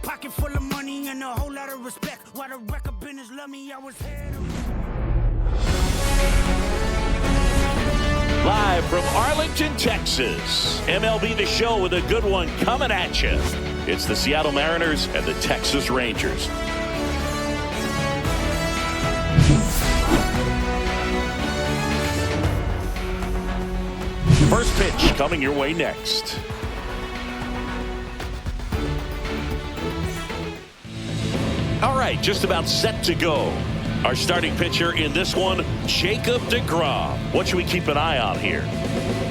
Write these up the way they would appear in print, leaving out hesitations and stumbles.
Pocket full of money and a whole lot of respect. While the record business love me, I was head on. Live from Arlington, Texas, MLB The Show with a good one coming at you. It's the Seattle Mariners and the Texas Rangers. First pitch coming your way next. All right, just about set to go. Our starting pitcher in this one, Jacob deGrom. What should we keep an eye on here?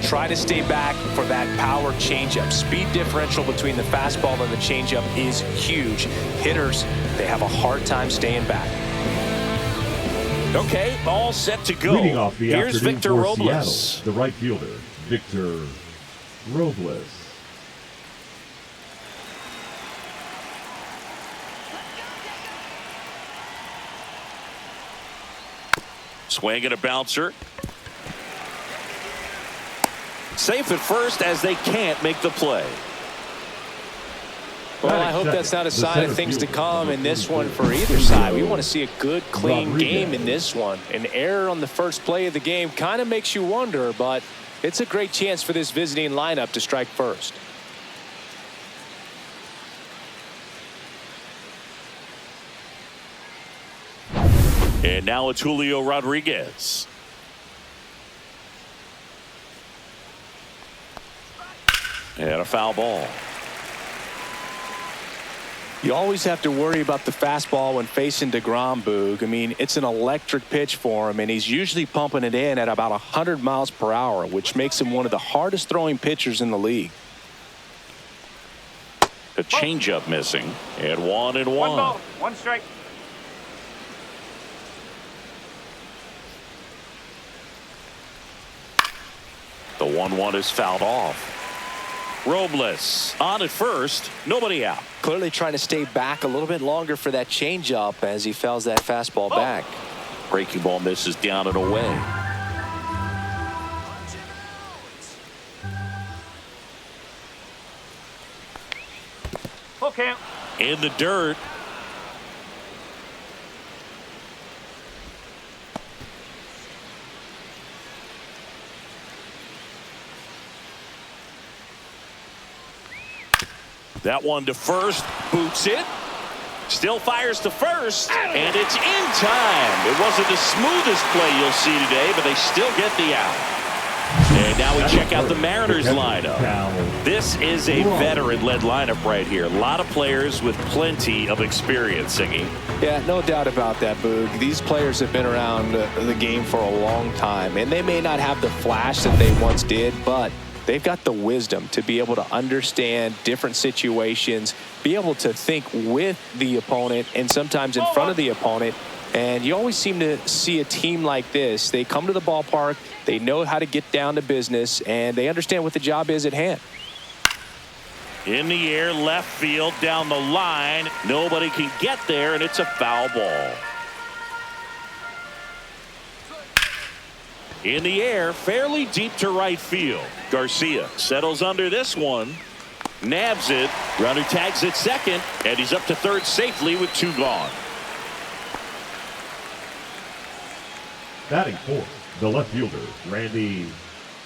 Try to stay back for that power changeup. Speed differential between the fastball and the changeup is huge. Hitters, they have a hard time staying back. Okay, all set to go. Leading off the Here's afternoon Victor for Robles. Seattle, the right fielder, Victor Robles. Swing and a bouncer. Safe at first as they can't make the play. Well, I hope that's not a sign of things to come in this one for either side. We want to see a good, clean game in this one. An error on the first play of the game kind of makes you wonder, but it's a great chance for this visiting lineup to strike first. And now it's Julio Rodriguez. And a foul ball. You always have to worry about the fastball when facing deGrom, Boog. I mean, it's an electric pitch for him, and he's usually pumping it in at about 100 miles per hour, which makes him one of the hardest throwing pitchers in the league. A changeup missing. And 1-1. One ball, one strike. The 1-1 is fouled off. Robles on at first, nobody out. Clearly trying to stay back a little bit longer for that changeup as he fouls that fastball back. Breaking ball misses down and away. Full count. In the dirt. That one to first, boots it, still fires to first, and it's in time. It wasn't the smoothest play you'll see today, but they still get the out. And now we check out the Mariners lineup. This is a veteran-led lineup right here. A lot of players with plenty of experience, Singy. Yeah, no doubt about that, Boog. These players have been around the game for a long time, and they may not have the flash that they once did, but they've got the wisdom to be able to understand different situations, be able to think with the opponent and sometimes in front of the opponent. And you always seem to see a team like this. They come to the ballpark, they know how to get down to business, and they understand what the job is at hand. In the air, left field, down the line. Nobody can get there, and it's a foul ball. In the air, fairly deep to right field. Garcia settles under this one, nabs it, runner tags at second, and he's up to third safely with 2 gone. Batting fourth, the left fielder, Randy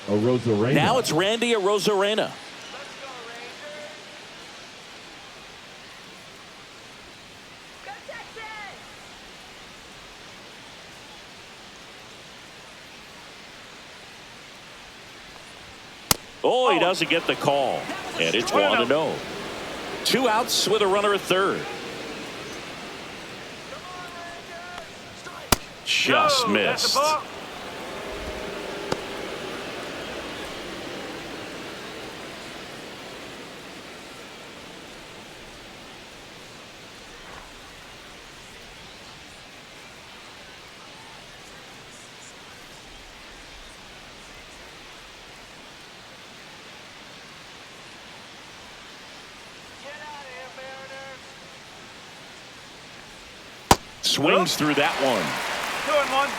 Arozarena. Now it's Randy Arozarena. Oh, he doesn't get the call. And it's 1-0. 2 outs with a runner at third. Just missed. Swings through that one. 2-1.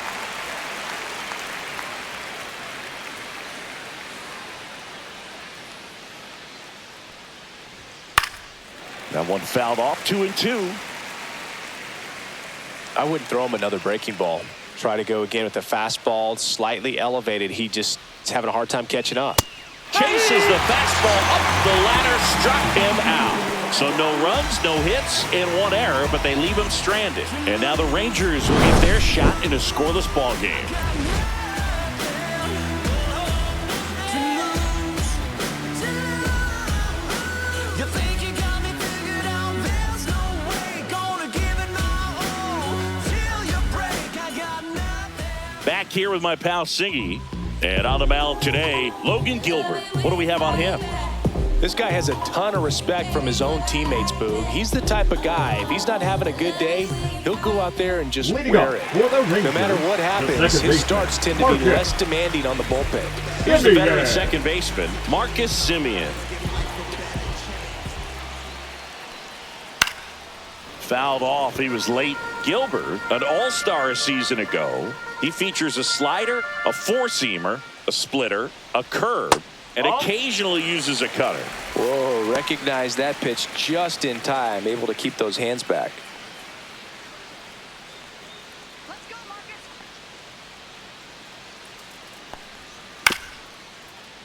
That one fouled off, 2-2. I wouldn't throw him another breaking ball. Try to go again with the fastball, slightly elevated. He just is having a hard time catching up. Chases the fastball up the ladder, struck him out. So no runs, no hits, and one error, but they leave him stranded. And now the Rangers will get their shot in a scoreless ball game. Back here with my pal Singy, and on the mound today, Logan Gilbert. What do we have on him? This guy has a ton of respect from his own teammates, Boog. He's the type of guy, if he's not having a good day, he'll go out there and just wear it. No matter what happens, his starts tend to be less demanding on the bullpen. Here's the veteran second baseman, Marcus Semien. Fouled off. He was late. Gilbert, an all-star a season ago. He features a slider, a four-seamer, a splitter, a curve, and occasionally uses a cutter. Whoa, recognize that pitch just in time, able to keep those hands back. Let's go, Marcus.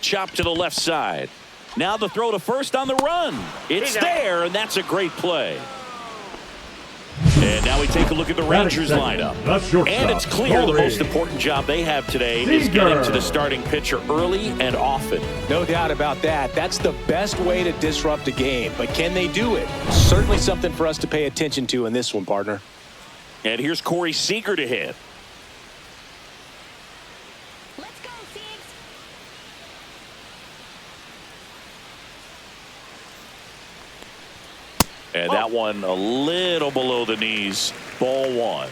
Chop to the left side. Now the throw to first on the run. It's there, and that's a great play. And now we take a look at the Rangers lineup. And it's clear the most important job they have today is getting to the starting pitcher early and often. No doubt about that. That's the best way to disrupt a game. But can they do it? Certainly something for us to pay attention to in this one, partner. And here's Corey Seager to hit. Let's go, Siegs. And that one a little below the knees. Ball one.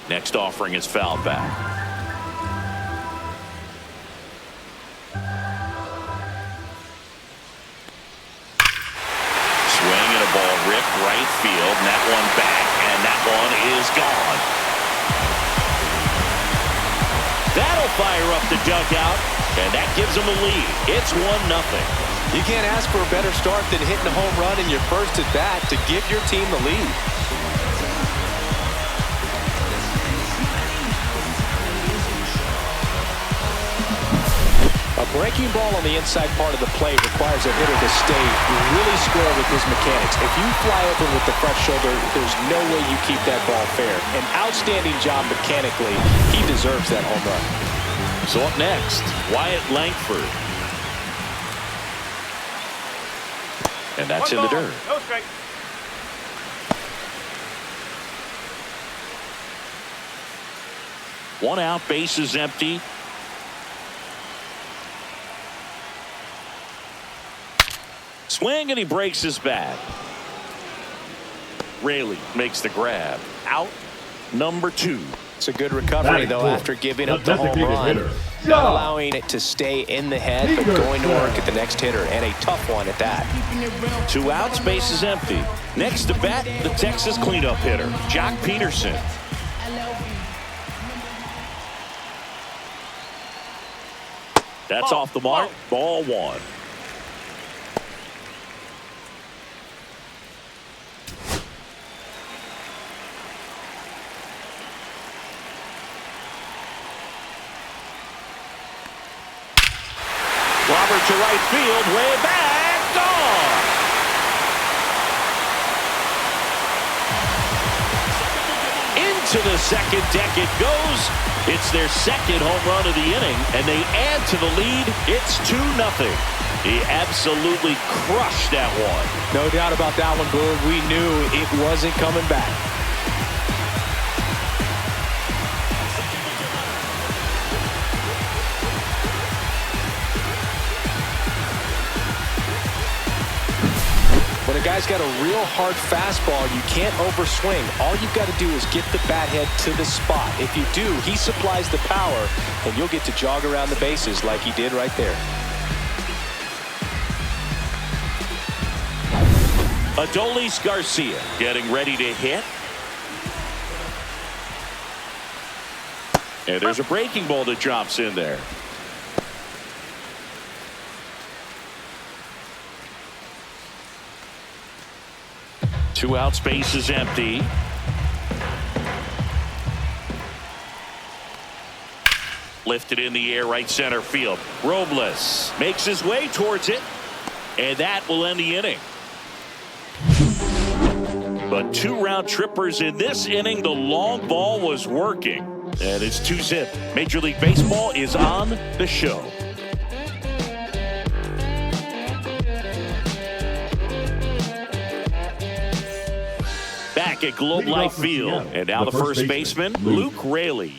Next offering is fouled back. Right field, and that one back, and that one is gone. That'll fire up the dugout, and that gives them a lead. It's 1-0. You can't ask for a better start than hitting a home run in your first at bat to give your team the lead. A breaking ball on the inside part of the plate requires a hitter to stay really square with his mechanics. If you fly open with the front shoulder, there's no way you keep that ball fair. An outstanding job mechanically. He deserves that home run. So up next, Wyatt Langford. And that's in the dirt. No strike. One out, base is empty. Swing, and he breaks his bat. Raley makes the grab. Out number 2. It's a good recovery, though, after giving up the home run. Not allowing it to stay in the head, but going to work at the next hitter, and a tough one at that. 2 outs, base is empty. Next to bat, the Texas cleanup hitter, Jock Peterson. That's off the mark. Ball 1. Robert to right field, way back, gone. Into the second deck it goes. It's their second home run of the inning, and they add to the lead. It's 2-0. He absolutely crushed that one. No doubt about that one, Boog. We knew it wasn't coming back. When a guy's got a real hard fastball, you can't overswing. All you've got to do is get the bat head to the spot. If you do, he supplies the power, and you'll get to jog around the bases like he did right there. Adolis Garcia getting ready to hit. And there's a breaking ball that drops in there. Two out, space is empty. Lifted in the air, right center field. Robles makes his way towards it, and that will end the inning. But 2 round trippers in this inning. The long ball was working, and it's 2-zip. Major League Baseball is on the show. Back at Globe Life Field, and now the first baseman, Luke Raley.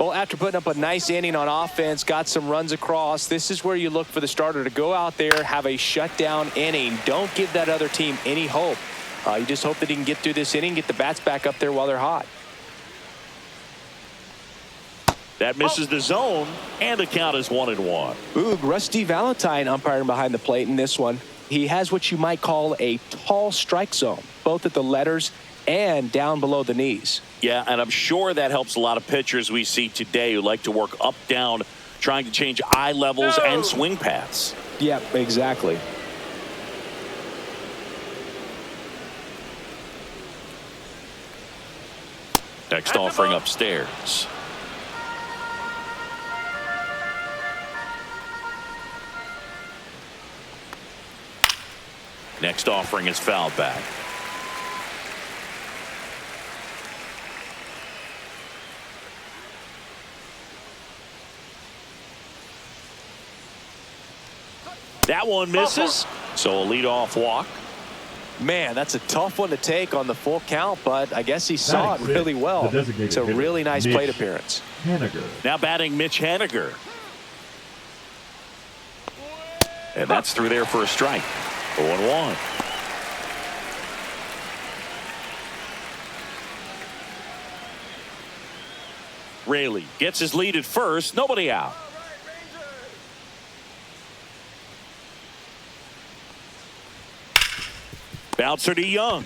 Well, after putting up a nice inning on offense, got some runs across, this is where you look for the starter to go out there, have a shutdown inning. Don't give that other team any hope. You just hope that he can get through this inning, get the bats back up there while they're hot. That misses the zone, and the count is 1-1. Boog, Rusty Valentine umpiring behind the plate in this one. He has what you might call a tall strike zone, both at the letters and down below the knees. Yeah, and I'm sure that helps a lot of pitchers we see today who like to work up, down, trying to change eye levels and swing paths. Yeah, exactly. Next offering upstairs. Next offering is fouled back. That one misses, so a leadoff walk. Man, that's a tough one to take on the full count, but I guess he saw it really well. It's a really nice plate appearance. Now batting Mitch Haniger. And that's through there for a strike. 0-1. Raley gets his lead at first. Nobody out. Bouncer to Young.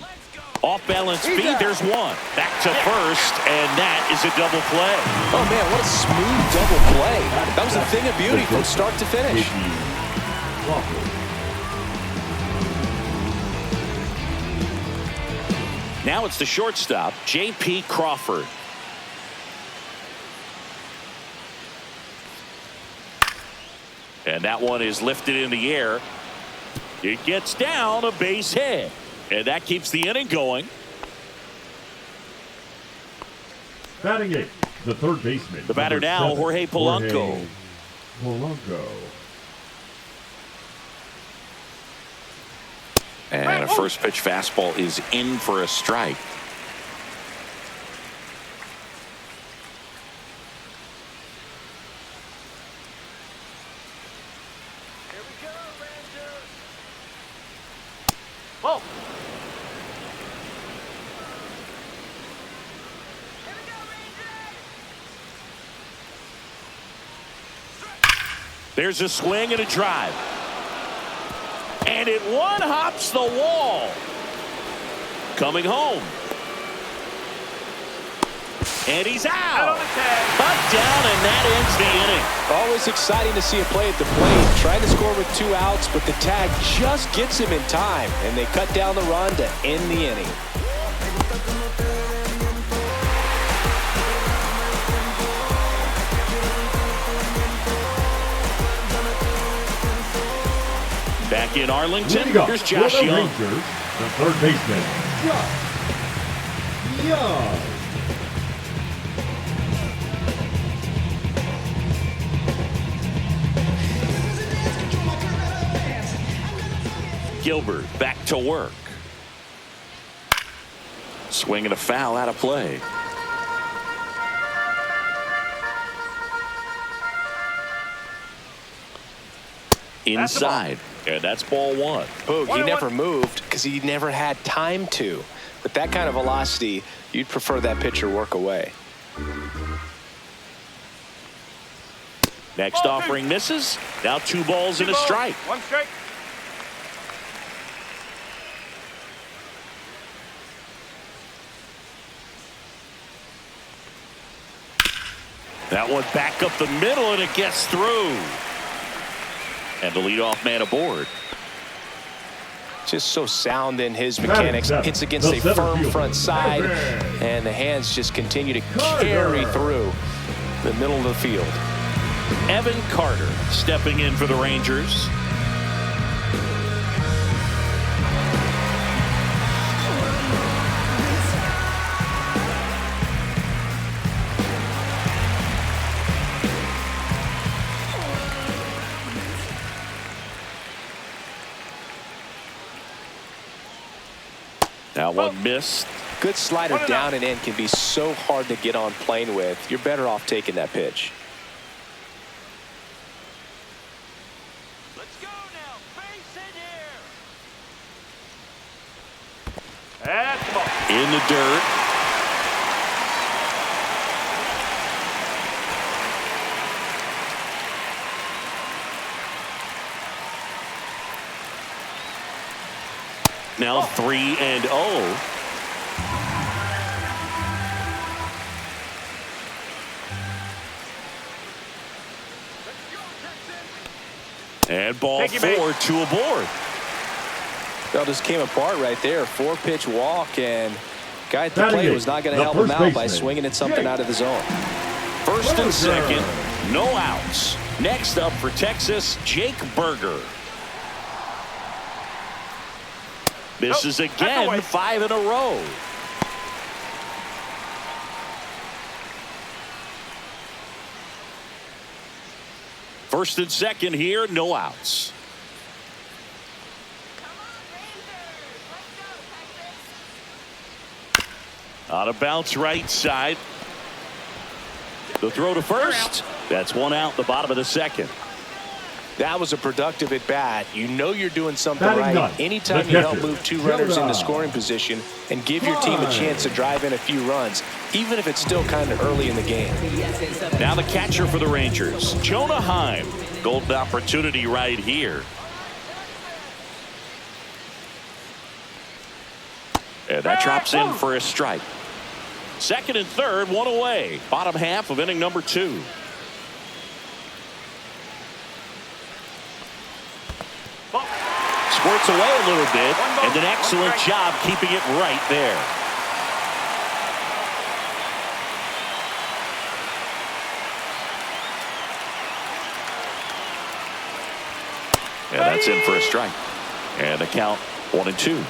Off balance feed. There's one. Back to first, and that is a double play. Oh, man, what a smooth double play. That was a thing of beauty from start to finish. Now it's the shortstop, J.P. Crawford. And that one is lifted in the air. It gets down, a base hit. And that keeps the inning going. Batting eighth, the third baseman. The batter now, 7, Jorge Polanco. And a first pitch fastball is in for a strike. Here we go, Rangers. Whoa. Here we go, Rangers. There's a swing and a drive. And it one-hops the wall. Coming home. And he's out. Butt down, and that ends the inning. Always exciting to see a play at the plate. Trying to score with 2 outs, but the tag just gets him in time. And they cut down the run to end the inning. Back in Arlington, here's Josh Young. Rangers, the third baseman, Josh Young. Gilbert back to work. Swing and a foul out of play. Inside. And that's ball 1. Boog, he never moved because he never had time to. With that kind of velocity, you'd prefer that pitcher work away. Next offering misses. Now 2 balls and a strike. 1 strike. That one back up the middle, and it gets through. And the leadoff man aboard. Just so sound in his mechanics. Hits against a firm front side, and the hands just continue to carry through the middle of the field. Evan Carter stepping in for the Rangers. Now one missed. Good slider down and in can be so hard to get on plane with. You're better off taking that pitch. Let's go now. Base hit here. That's ball. In the dirt. Now 3-0. And ball 4, 2 aboard. Well, just came apart right there. 4-pitch walk, and guy at the plate was not going to help him out by swinging at something out of the zone. First and second, no outs. Next up for Texas, Jake Berger. Misses again, 5 in a row. First and second here, no outs. On a bounce right side. The throw to first. That's one out, the bottom of the second. That was a productive at bat. You know you're doing something right anytime you help move 2 runners into scoring position and give your team a chance to drive in a few runs, even if it's still kind of early in the game. Now the catcher for the Rangers, Jonah Heim. Golden opportunity right here. And that drops in for a strike. Second and third, one away. Bottom half of inning number 2. Squirts away a little bit, and an excellent job keeping it right there. And that's in for a strike. And the count 1-2.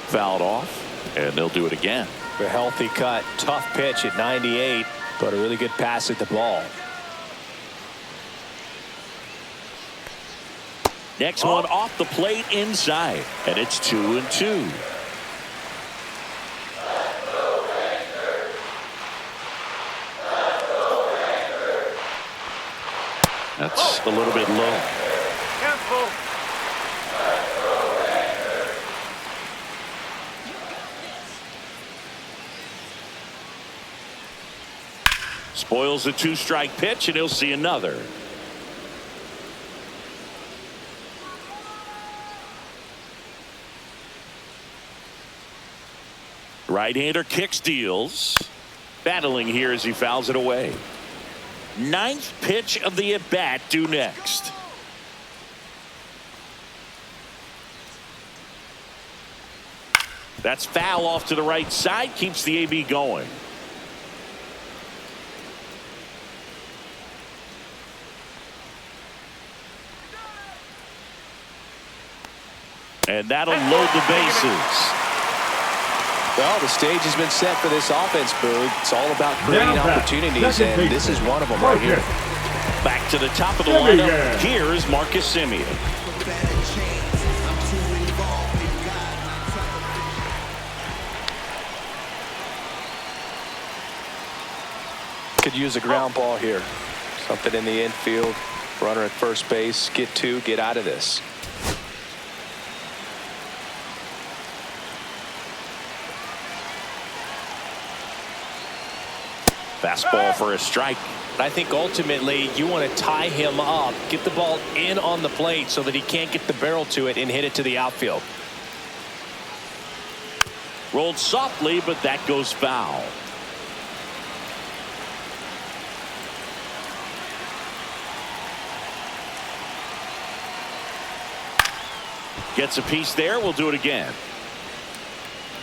Fouled off, and they'll do it again. A healthy cut, tough pitch at 98. But a really good pass at the ball. Next one off the plate inside, and it's 2-2. That's a little bit low. Careful. Spoils the 2-strike pitch, and he'll see another. Right-hander kicks, deals. Battling here as he fouls it away. 9th pitch of the at-bat due next. That's foul off to the right side, keeps the AB going. And that'll load the bases. Well, the stage has been set for this offense, Boog. It's all about creating opportunities, and this is one of them right here. Back to the top of the lineup. Here's Marcus Semien. Could use a ground ball here. Something in the infield. Runner at first base. Get 2. Get out of this. Fastball for a strike. I think ultimately you want to tie him up, get the ball in on the plate so that he can't get the barrel to it and hit it to the outfield. Rolled softly, but that goes foul. Gets a piece there. We'll do it again.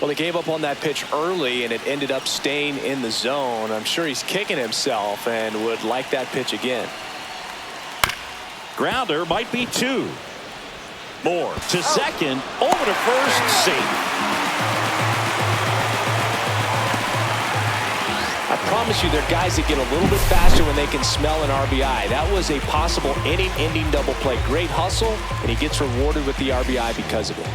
Well, they gave up on that pitch early, and it ended up staying in the zone. I'm sure he's kicking himself and would like that pitch again. Grounder might be 2. Moore to second, over to first, safe. I promise you, there are guys that get a little bit faster when they can smell an RBI. That was a possible inning-ending double play. Great hustle, and he gets rewarded with the RBI because of it.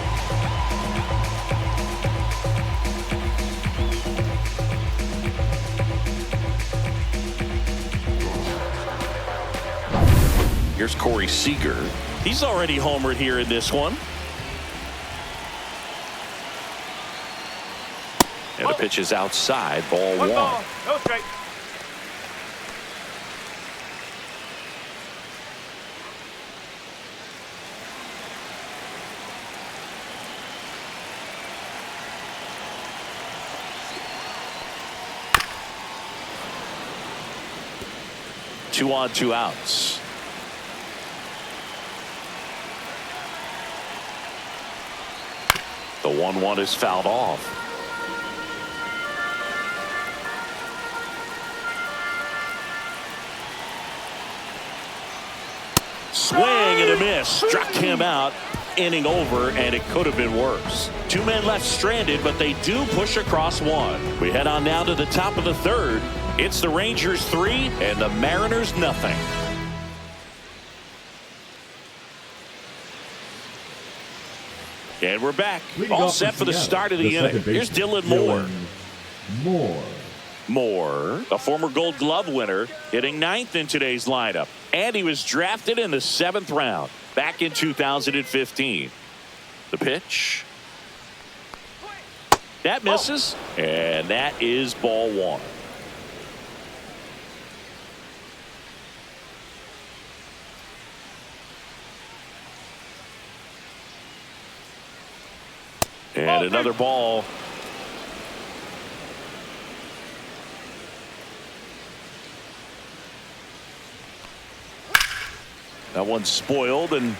Here's Corey Seager. He's already homered here in this one. And the pitch is outside, ball 1. Ball. No strike. Two on, 2 outs. The 1-1 is fouled off. Swing and a miss. Struck him out. Inning over, and it could have been worse. 2 men left stranded, but they do push across 1. We head on now to the top of the 3rd. It's the Rangers 3 and the Mariners nothing. And we're back. All set for the start of the inning. Here's Dylan Moore. Moore, a former Gold Glove winner, hitting 9th in today's lineup. And he was drafted in the 7th round back in 2015. The pitch. That misses. And that is ball 1. And another ball. That one's spoiled, and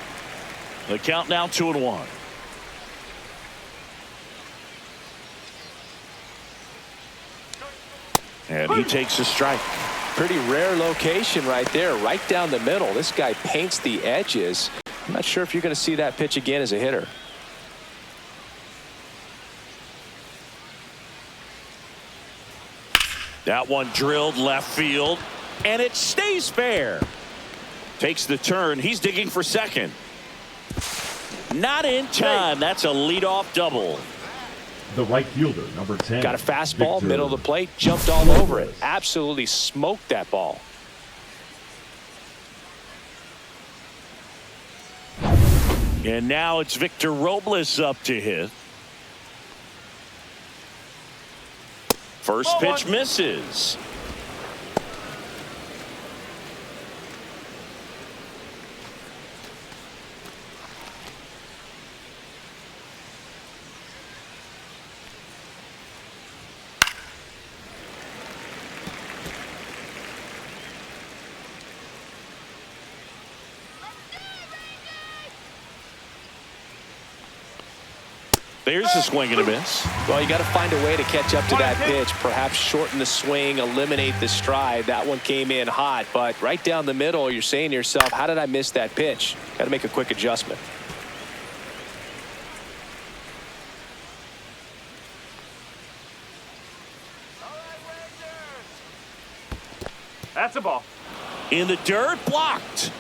the count now 2-1. And he takes a strike. Pretty rare location right there, right down the middle. This guy paints the edges. I'm not sure if you're going to see that pitch again as a hitter. That one drilled left field, and it stays fair. Takes the turn. He's digging for second. Not in time. That's a leadoff double. The right fielder, number 10. Got a fastball, Victor. middle of the plate, jumped all over it. Absolutely smoked that ball. And now it's Victor Robles up to hit. First pitch misses. There's a swing and a miss. Well, you got to find a way to catch up to that pitch. Perhaps shorten the swing, eliminate the stride. That one came in hot, but right down the middle, you're saying to yourself, how did I miss that pitch? Got to make a quick adjustment. That's a ball. In the dirt, blocked.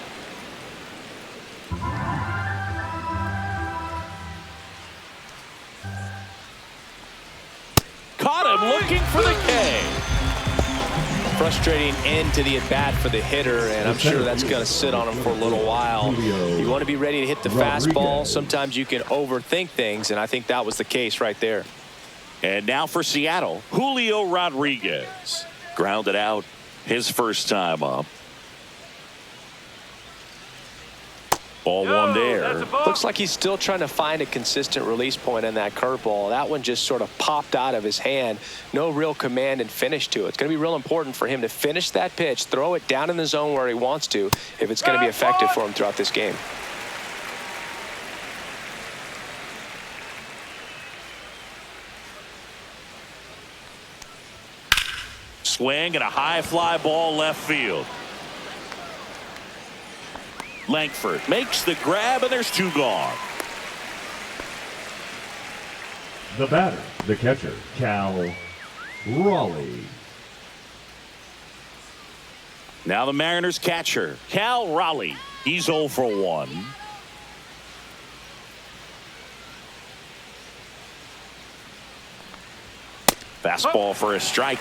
Caught him looking for the K. Frustrating end to the at-bat for the hitter, and I'm sure that's going to sit on him for a little while. You want to be ready to hit the fastball. Sometimes you can overthink things, and I think that was the case right there. And now for Seattle, Julio Rodriguez. Grounded out his first time up. Ball one there. That's a ball. Looks like he's still trying to find a consistent release point in that curveball. That one just sort of popped out of his hand. No real command and finish to it. It's going to be real important for him to finish that pitch, throw it down in the zone where he wants to, if it's going to be effective for him throughout this game. Swing and a high fly ball left field. Langford makes the grab, and there's two gone. The batter, the catcher, Cal Raleigh. Now the Mariners catcher, Cal Raleigh. He's 0 for 1. Fastball for a strike.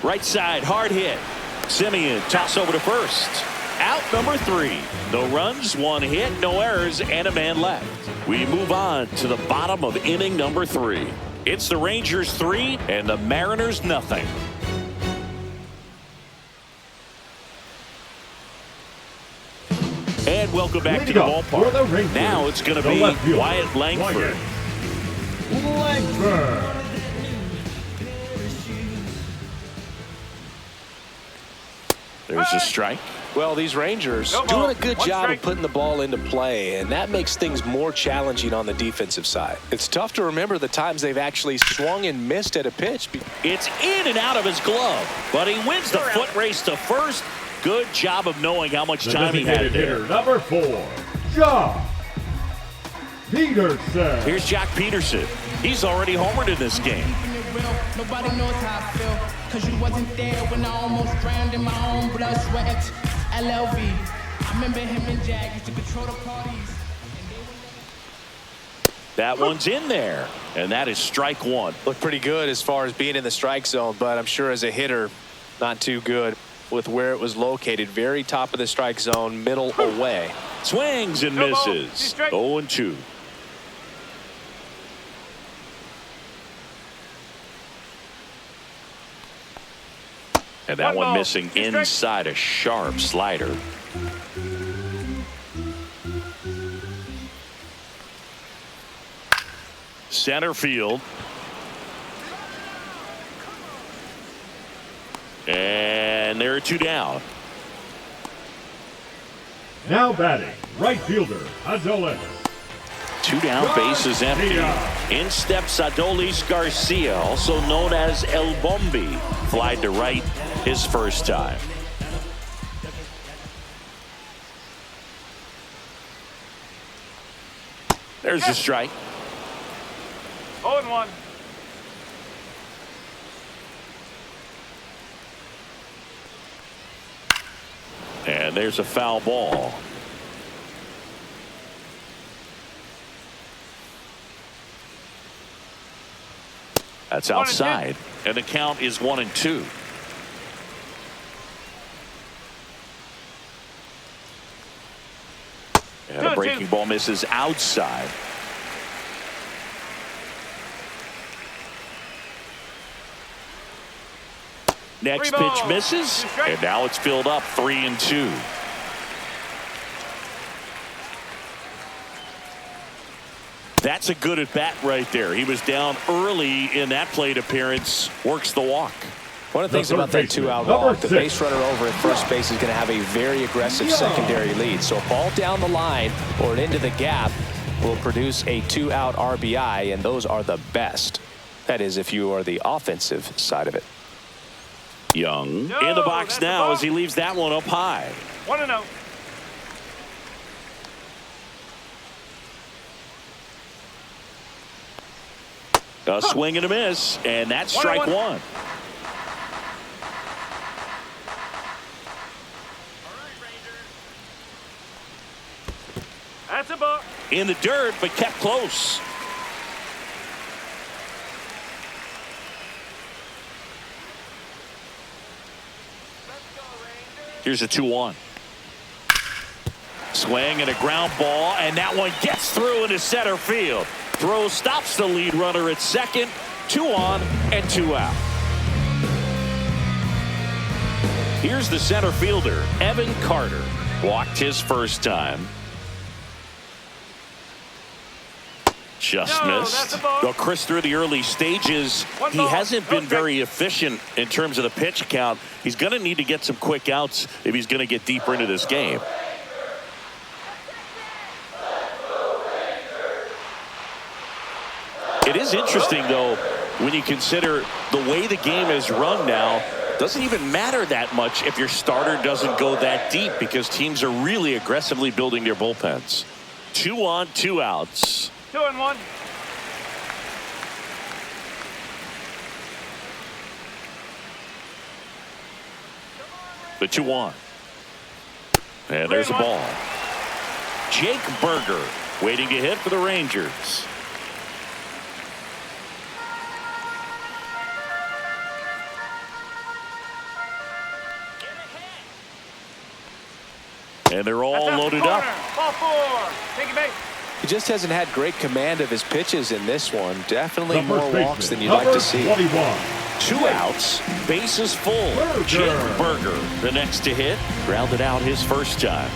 Right side, hard hit. Simeon, toss over to first. Out number 3. No runs, 1 hit, no errors, and a man left. We move on to the bottom of inning number 3. It's the Rangers 3 and the Mariners nothing. And welcome back to the ballpark. Now it's going to be Wyatt Langford. Langford. There's a strike. Well, these Rangers No doing ball. a good One job strike. of putting the ball into play, and that makes things more challenging on the defensive side. It's tough to remember the times they've actually swung and missed at a pitch. It's in and out of his glove, but he wins the foot race to first. Good job of knowing how much The time he had designated there. hitter, number 4, Jock Peterson. Here's Jock Peterson. He's already homered in this game. Keeping it real, nobody knows how I feel. Cause you wasn't there when I almost drowned in my own blood, sweat. LLV. I remember him and Jag used to control the parties. That one's in there, and that is strike 1. Looked pretty good as far as being in the strike zone, but I'm sure as a hitter, not too good with where it was located. Very top of the strike zone, middle away. Swings and No ball. misses. He's strike. 0-2. And that One one ball. missing He's strike. inside a sharp slider. Center field. And there are 2 down. Now batting, right fielder, Adolis. 2 down, bases empty. Garcia. In steps Adolis Garcia, also known as El Bombi. Flied to right his first time. There's the strike. 0-1. And there's a foul ball. That's 1-2. outside. And the count is 1-2. And a 2-2. breaking ball misses outside. Next 3 pitch balls. misses, 2 strikes. and now it's filled up 3-2. That's a good at bat right there. He was down early in that plate appearance. Works the walk. One of the things The about third that 2-out baseman, walk, the number base 6. runner over at first base is going to have a very aggressive secondary lead. So a ball down the line or into the gap will produce a 2-out RBI, and those are the best. That is, if you are the offensive side of it. Young No, in the box that's a now ball. as he leaves that one up high. 1-0. A swing and a miss, and that's strike 1-1. 1. That's a ball. In the dirt, but kept close. Here's a 2-1. Swing and a ground ball, and that one gets through into center field. Throw stops the lead runner at second. 2 on and 2 out. Here's the center fielder, Evan Carter. Walked his first time. Just missed. Well, Chris, through the early stages, he hasn't been very efficient in terms of the pitch count. He's going to need to get some quick outs if he's going to get deeper into this game. It is interesting, though, when you consider the way the game is run now. Doesn't even matter that much if your starter doesn't go that deep because teams are really aggressively building their bullpens. 2 on, 2 outs. 2-1. The 2-1. And there's a ball. Jake Berger waiting to hit for the Rangers. And they're all loaded up. Ball 4. Take it, base. He just hasn't had great command of his pitches in this one. Definitely more walks than you'd like to see. 21. 2 outs, bases full. Jake Berger, the next to hit, grounded out his first time.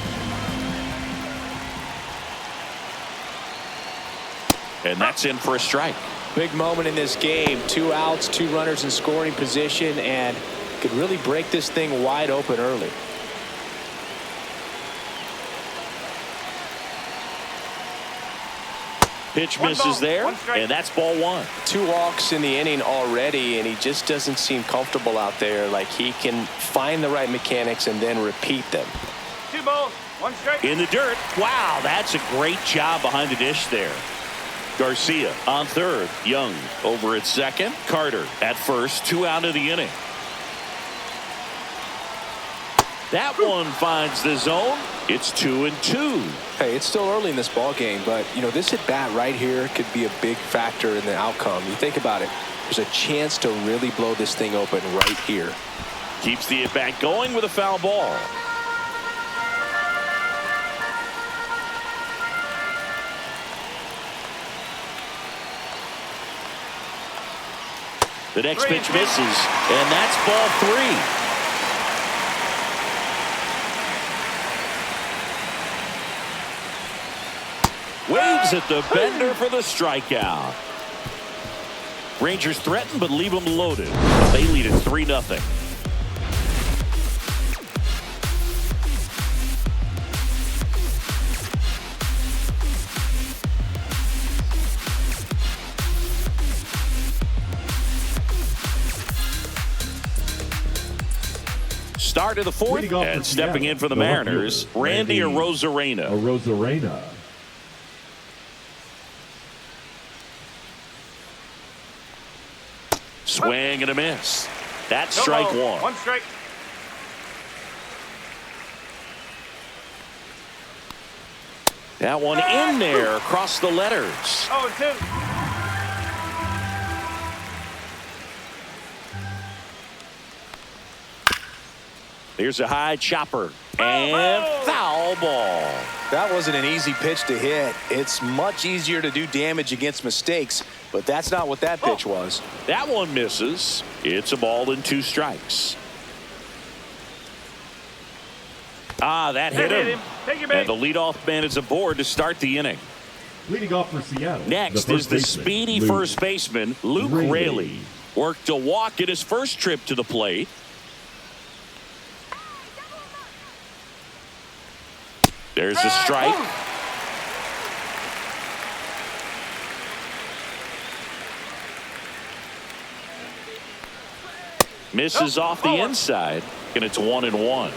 And that's in for a strike. Big moment in this game. 2 outs, 2 runners in scoring position, and could really break this thing wide open early. Pitch misses there, and that's ball 1. 2 walks in the inning already, and he just doesn't seem comfortable out there. Like he can find the right mechanics and then repeat them. 2 balls, 1 strike. In the dirt. Wow, that's a great job behind the dish there. Garcia on third. Young over at second. Carter at first. 2 out of the inning. That one finds the zone. It's 2-2. Hey, it's still early in this ball game, but you know this at bat right here could be a big factor in the outcome. You think about it, there's a chance to really blow this thing open right here. Keeps the at bat going with a foul ball. The next pitch misses, and that's ball 3. Waves at the bender for the strikeout. Rangers threaten but leave them loaded. They lead it 3-0. Start of the 4th, and stepping in for the Mariners, Randy Arozarena. Swing and a miss. That's strike 1. 1 strike. That one in there across the letters. 0-2. Here's a high chopper and foul ball. That wasn't an easy pitch to hit. It's much easier to do damage against mistakes, but that's not what that pitch was. That one misses. It's a ball and 2 strikes. That hit him. And the leadoff man is aboard to start the inning. Leading off for Seattle. Next is the speedy first baseman, Luke Raley. Worked a walk in his first trip to the plate. There's a strike. Misses off the inside, and it's 1-1.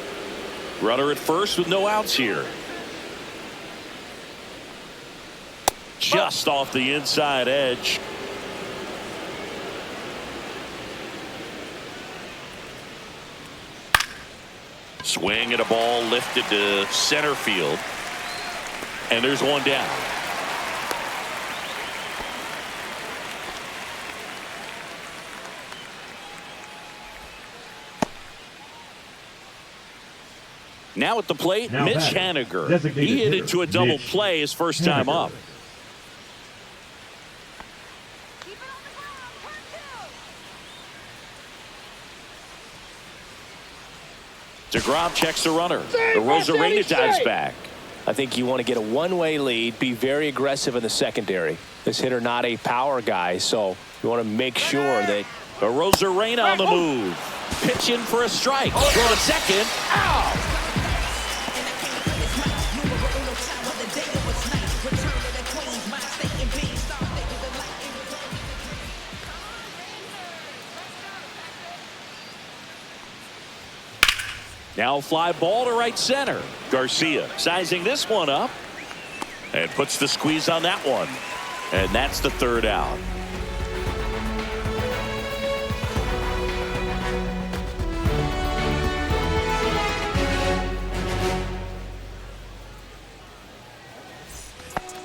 Runner at first with no outs here. Just off the inside edge. Swing at a ball lifted to center field. And there's one down. Now at the plate, Mitch Haniger. He hit into a double play his first time up. DeGrom checks the runner. The Rosarena dives back. I think you want to get a one-way lead, be very aggressive in the secondary. This hitter not a power guy, so you want to make sure that The Rosarena on the move. Pitch in for a strike. Throw to second. Ow! Now fly ball to right center. Garcia sizing this one up and puts the squeeze on that one. And that's the third out.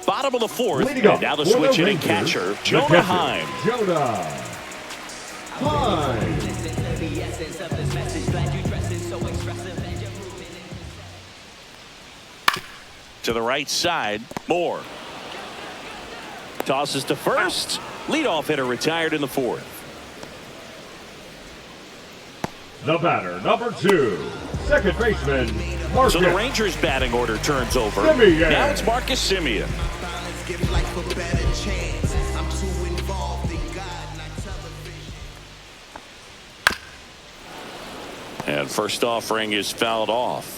Bottom of the fourth. Leading up And now the for switch the hitting Rangers, catcher, the Jonah catcher, Heim. Jonah Heim. To the right side, Moore. Tosses to first. Leadoff hitter retired in the fourth. The batter, number 2, second baseman, Marcus. So the Rangers batting order turns over. Semien. Now it's Marcus Semien. And first offering is fouled off.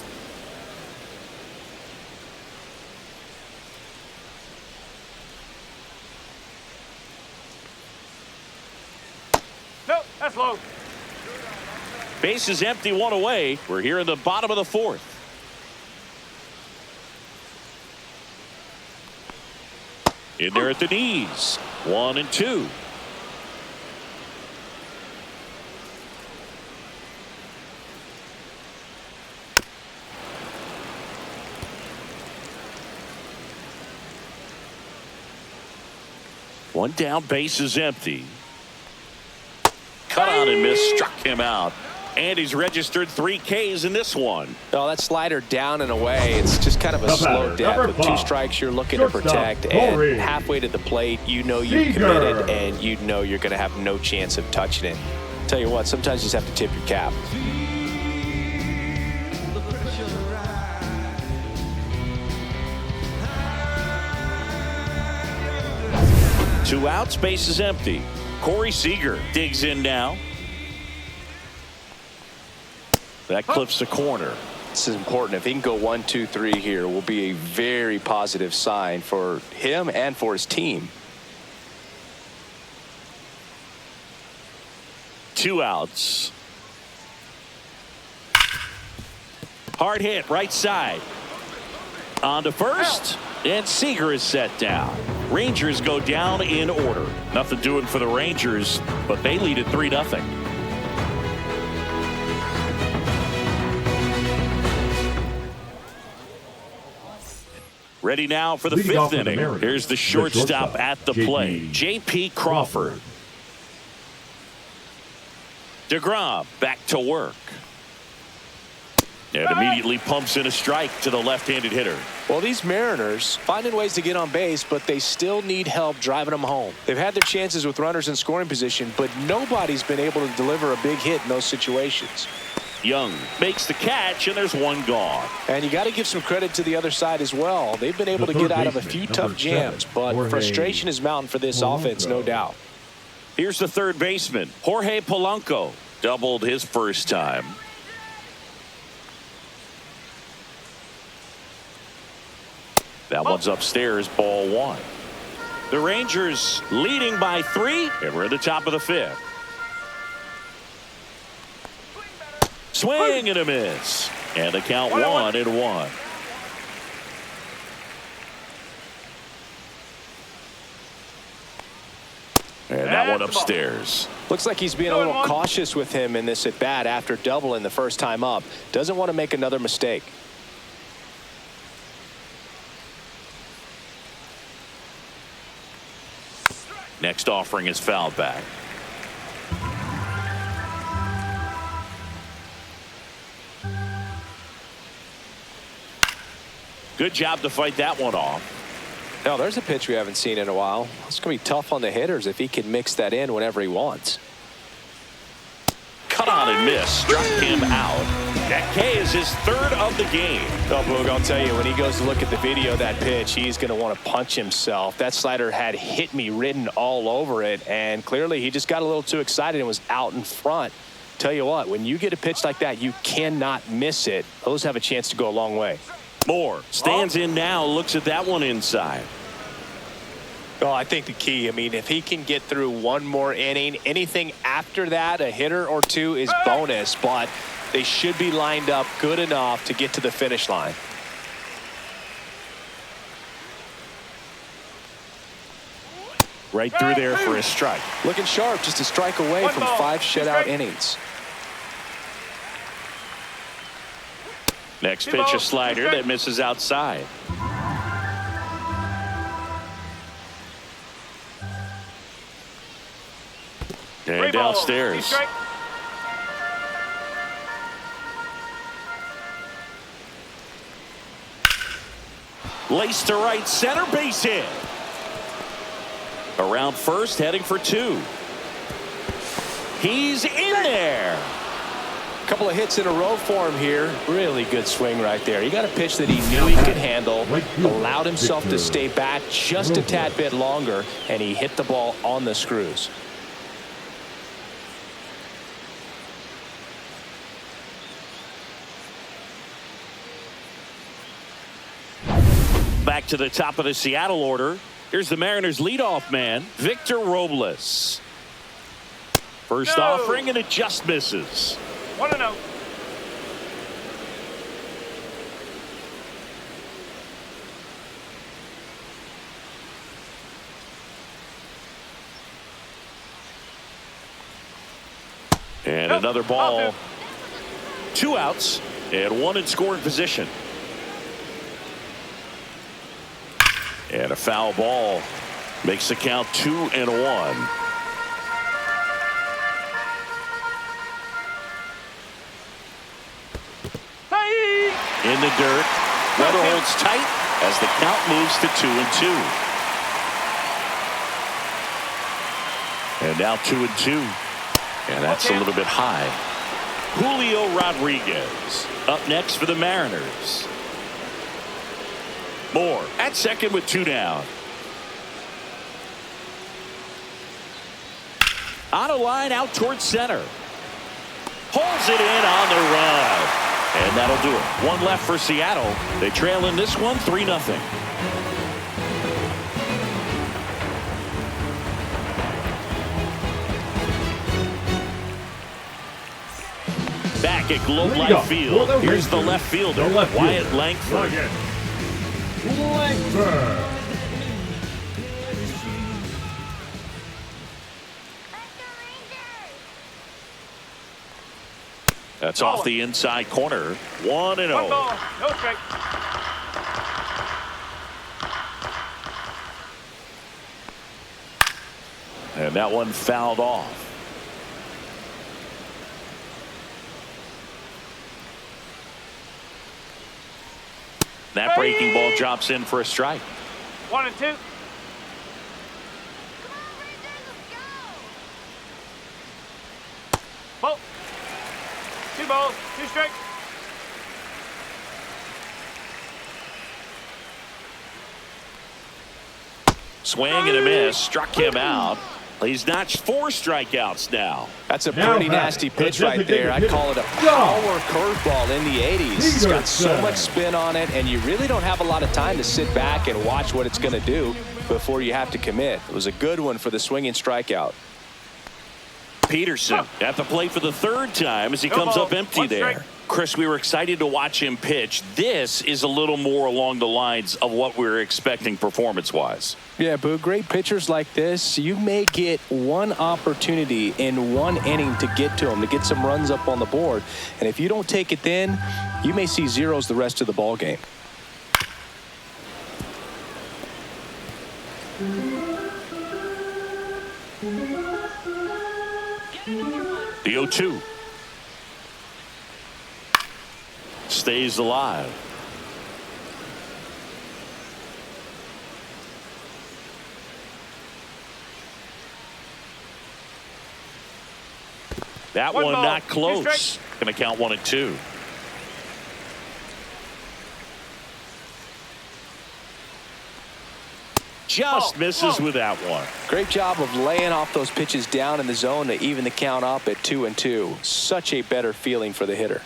Nope, that's low. Base is empty, one away. We're here in the bottom of the fourth. In there at the knees. 1 and 2. One down, base is empty. Cut on and miss, struck him out. And he's registered 3 Ks in this one. Oh, that slider down and away. It's just kind of a The slow batter, death. number With 2 5, strikes, you're looking to shortstop, protect. Corey. And halfway to the plate, you know you've Seager. committed, and you know you're going to have no chance of touching it. Tell you what, sometimes you just have to tip your cap. Two outs, base is empty. Corey Seager digs in now. That clips the corner. This is important. If he can go 1, 2, 3 here, will be a very positive sign for him and for his team. 2 outs. Hard hit, right side. On to first, and Seager is set down. Rangers go down in order. Nothing doing for the Rangers, but they lead at 3-0. Ready now for the Leading off 5th for the inning. Mariners, Here's the the shortstop shortstop, at the plate, J.P. Crawford. DeGrom back to work. And immediately pumps in a strike to the left-handed hitter. Well, these Mariners finding ways to get on base, but they still need help driving them home. They've had their chances with runners in scoring position, but nobody's been able to deliver a big hit in those situations. Young makes the catch, and there's one gone. And you got to give some credit to the other side as well. They've been able The to get third out of a baseman, few number tough jams, 7, but Jorge frustration is mounting for this offense, no Polanco. doubt. Here's the third baseman, Jorge Polanco. Doubled his first time. That one's upstairs, ball 1. The Rangers leading by 3, and we're at the top of the 5th. Swing and a miss. And the count 1-1. And that one upstairs. Looks like he's being a little cautious with him in this at bat after doubling the first time up. Doesn't want to make another mistake. Next offering is fouled back. Good job to fight that one off. Now, there's a pitch we haven't seen in a while. It's going to be tough on the hitters if he can mix that in whenever he wants. cut on and miss. Struck him out. That K is his third of the game. Oh, Boog, I'll tell you, when he goes to look at the video of that pitch, he's going to want to punch himself. That slider had hit me written all over it, and clearly he just got a little too excited and was out in front. Tell you what, when you get a pitch like that, you cannot miss it. Those have a chance to go a long way. Moore stands in now, looks at that one inside. Oh, I think the key, I mean, if he can get through one more inning, anything after that, a hitter or two is bonus, but they should be lined up good enough to get to the finish line. Right through there for a strike. Looking sharp, just a strike away from 5 shutout innings. Next pitch, a slider that misses outside. And downstairs. Laced to right center, base hit. Around first, heading for 2. He's in there. A couple of hits in a row for him here. Really good swing right there. He got a pitch that he knew he could handle, allowed himself to stay back just a tad bit longer, and he hit the ball on the screws. Back to the top of the Seattle order. Here's the Mariners leadoff man, Victor Robles. First offering, and it just misses. 1-0. And another ball. 2 outs and 1 in scoring position. And a foul ball makes the count 2-1. In the dirt. Weather holds tight as the count moves to 2-2. And now 2-2. And that's a little bit high. Julio Rodriguez up next for the Mariners. Moore at second with 2 down. On a line out towards center. Pulls it in on the run. And that'll do it. 1 left for Seattle. They trail in this one 3-0. Back at Globe Life Field. Here's the left fielder, Wyatt Langford. That's off the inside corner. 1-0. 1 ball, no strike. And that one fouled off. That breaking ball drops in for a strike. 1-2. Ball. 2 balls, 2 strikes. Swing and a miss. Struck him out. He's notched 4 strikeouts now. That's a pretty nasty pitch right there. I'd call it a power curveball in the 80s. It's got so much spin on it, and you really don't have a lot of time to sit back and watch what it's going to do before you have to commit. It was a good one for the swinging strikeout. Peterson at the plate for the 3rd time as he comes up empty there. Chris, we were excited to watch him pitch. This is a little more along the lines of what we were expecting performance-wise. Yeah, but great pitchers like this, you may get one opportunity in one inning to get to them, to get some runs up on the board. And if you don't take it then, you may see zeros the rest of the ball game. The 0-2. Stays alive. That One one ball, not 2 close. strikes. Going to count 1-2. Just misses with that one. Great job of laying off those pitches down in the zone to even the count up at 2-2. Such a better feeling for the hitter.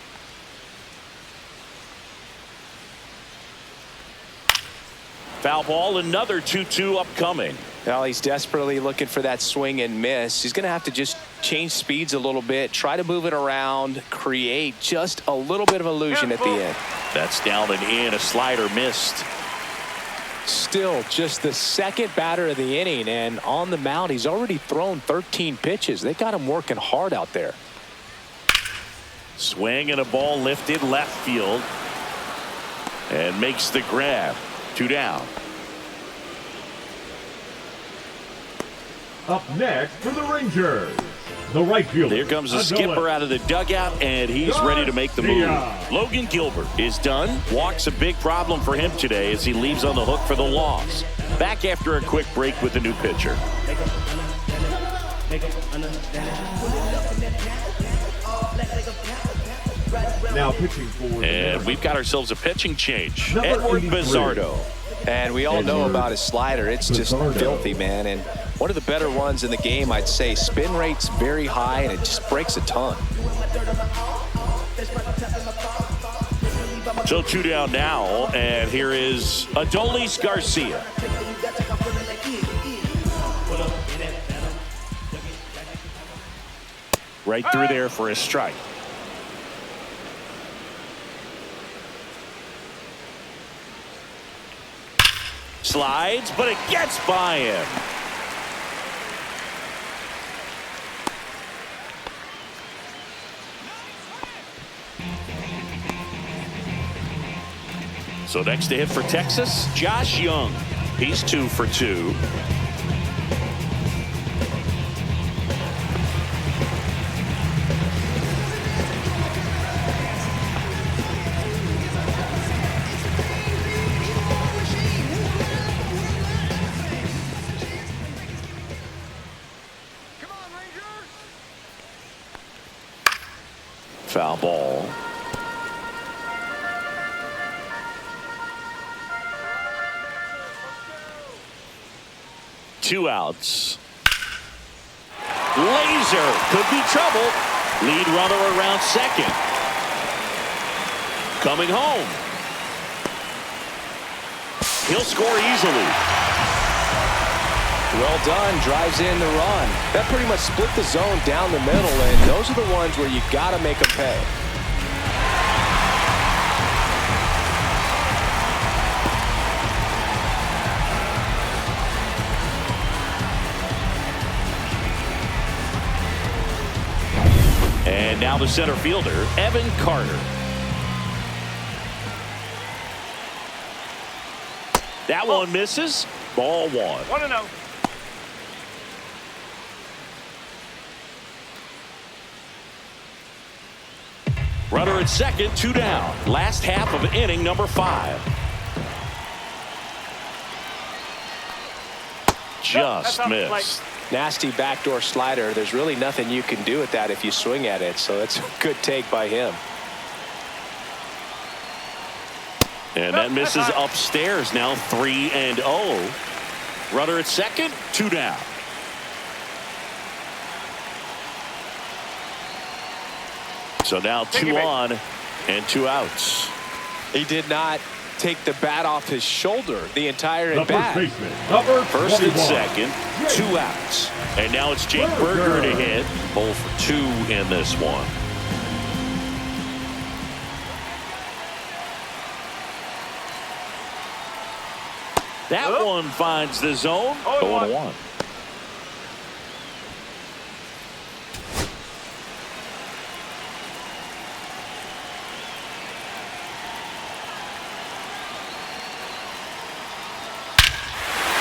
Foul ball, another 2-2 upcoming. Well, he's desperately looking for that swing and miss. He's going to have to just change speeds a little bit, try to move it around, create just a little bit of illusion at the end. That's down and in. A slider missed. Still just the second batter of the inning, and on the mound he's already thrown 13 pitches. They got him working hard out there. Swing and a ball lifted left field and makes the grab. 2 down. Up next for the Rangers, the right fielder. Here comes the skipper out of the dugout, and he's ready to make the move. Logan Gilbert is done. Walk's a big problem for him today as he leaves on the hook for the loss. Back after a quick break with the new pitcher. Now pitching for. And we've got ourselves a pitching change. Edward Bizzardo. And we all know about his slider. It's just filthy, man. And one of the better ones in the game, I'd say. Spin rate's very high, and it just breaks a ton. So 2 down now, and here is Adolis Garcia. Right through there for a strike. Slides, but it gets by him. So next to hit for Texas, Josh Young. He's 2 for 2. Foul ball. Two outs. Laser could be trouble. Lead runner around second. Coming home. He'll score easily. Well done. Drives in the run. That pretty much split the zone down the middle, and those are the ones where you got to make them pay. And now the center fielder, Evan Carter. That one misses. Ball 1. 1-0. Runner at second, 2 down. Last half of inning number 5. Just missed. Nasty backdoor slider. There's really nothing you can do with that if you swing at it, so that's a good take by him. And that misses upstairs. Now 3-0. Runner at second, 2 down. So now 2 on and 2 outs. He did not take the bat off his shoulder the entire at bat. First and second, 2 outs. And now it's Jake Berger to hit. 0 for 2 in this one. That one finds the zone. 0-1.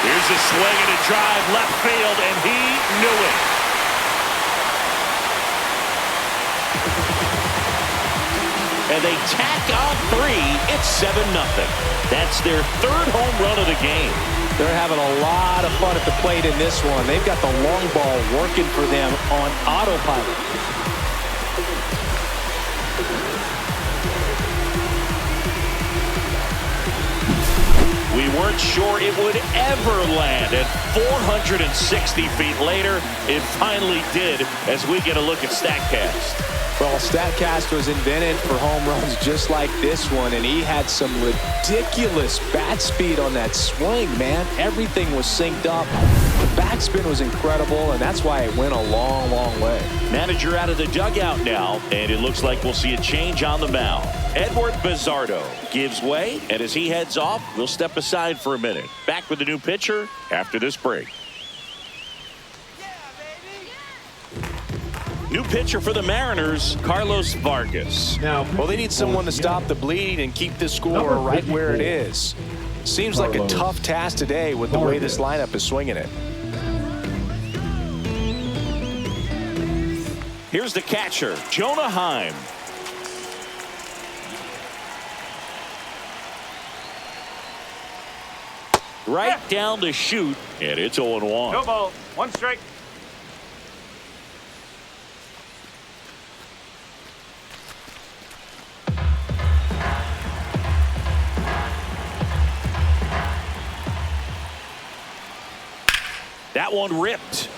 Here's a swing and a drive left field, and he knew it. And they tack on 3. It's 7-0. That's their 3rd home run of the game. They're having a lot of fun at the plate in this one. They've got the long ball working for them on autopilot. We weren't sure it would ever land, and 460 feet later, it finally did, as we get a look at StatCast. Well, StatCast was invented for home runs just like this one, and he had some ridiculous bat speed on that swing, man. Everything was synced up. The backspin was incredible, and that's why it went a long, long way. Manager out of the dugout now, and it looks like we'll see a change on the mound. Edward Bizzardo gives way, and as he heads off, we'll step aside for a minute. Back with the new pitcher after this break. New pitcher for the Mariners, Carlos Vargas. Well, they need someone to stop the bleed and keep the score right where it is. Seems like a tough task today with the way this lineup is swinging it. Here's the catcher, Jonah Heim. Right down the chute, and it's 0-1. No ball. 1 strike. That one ripped.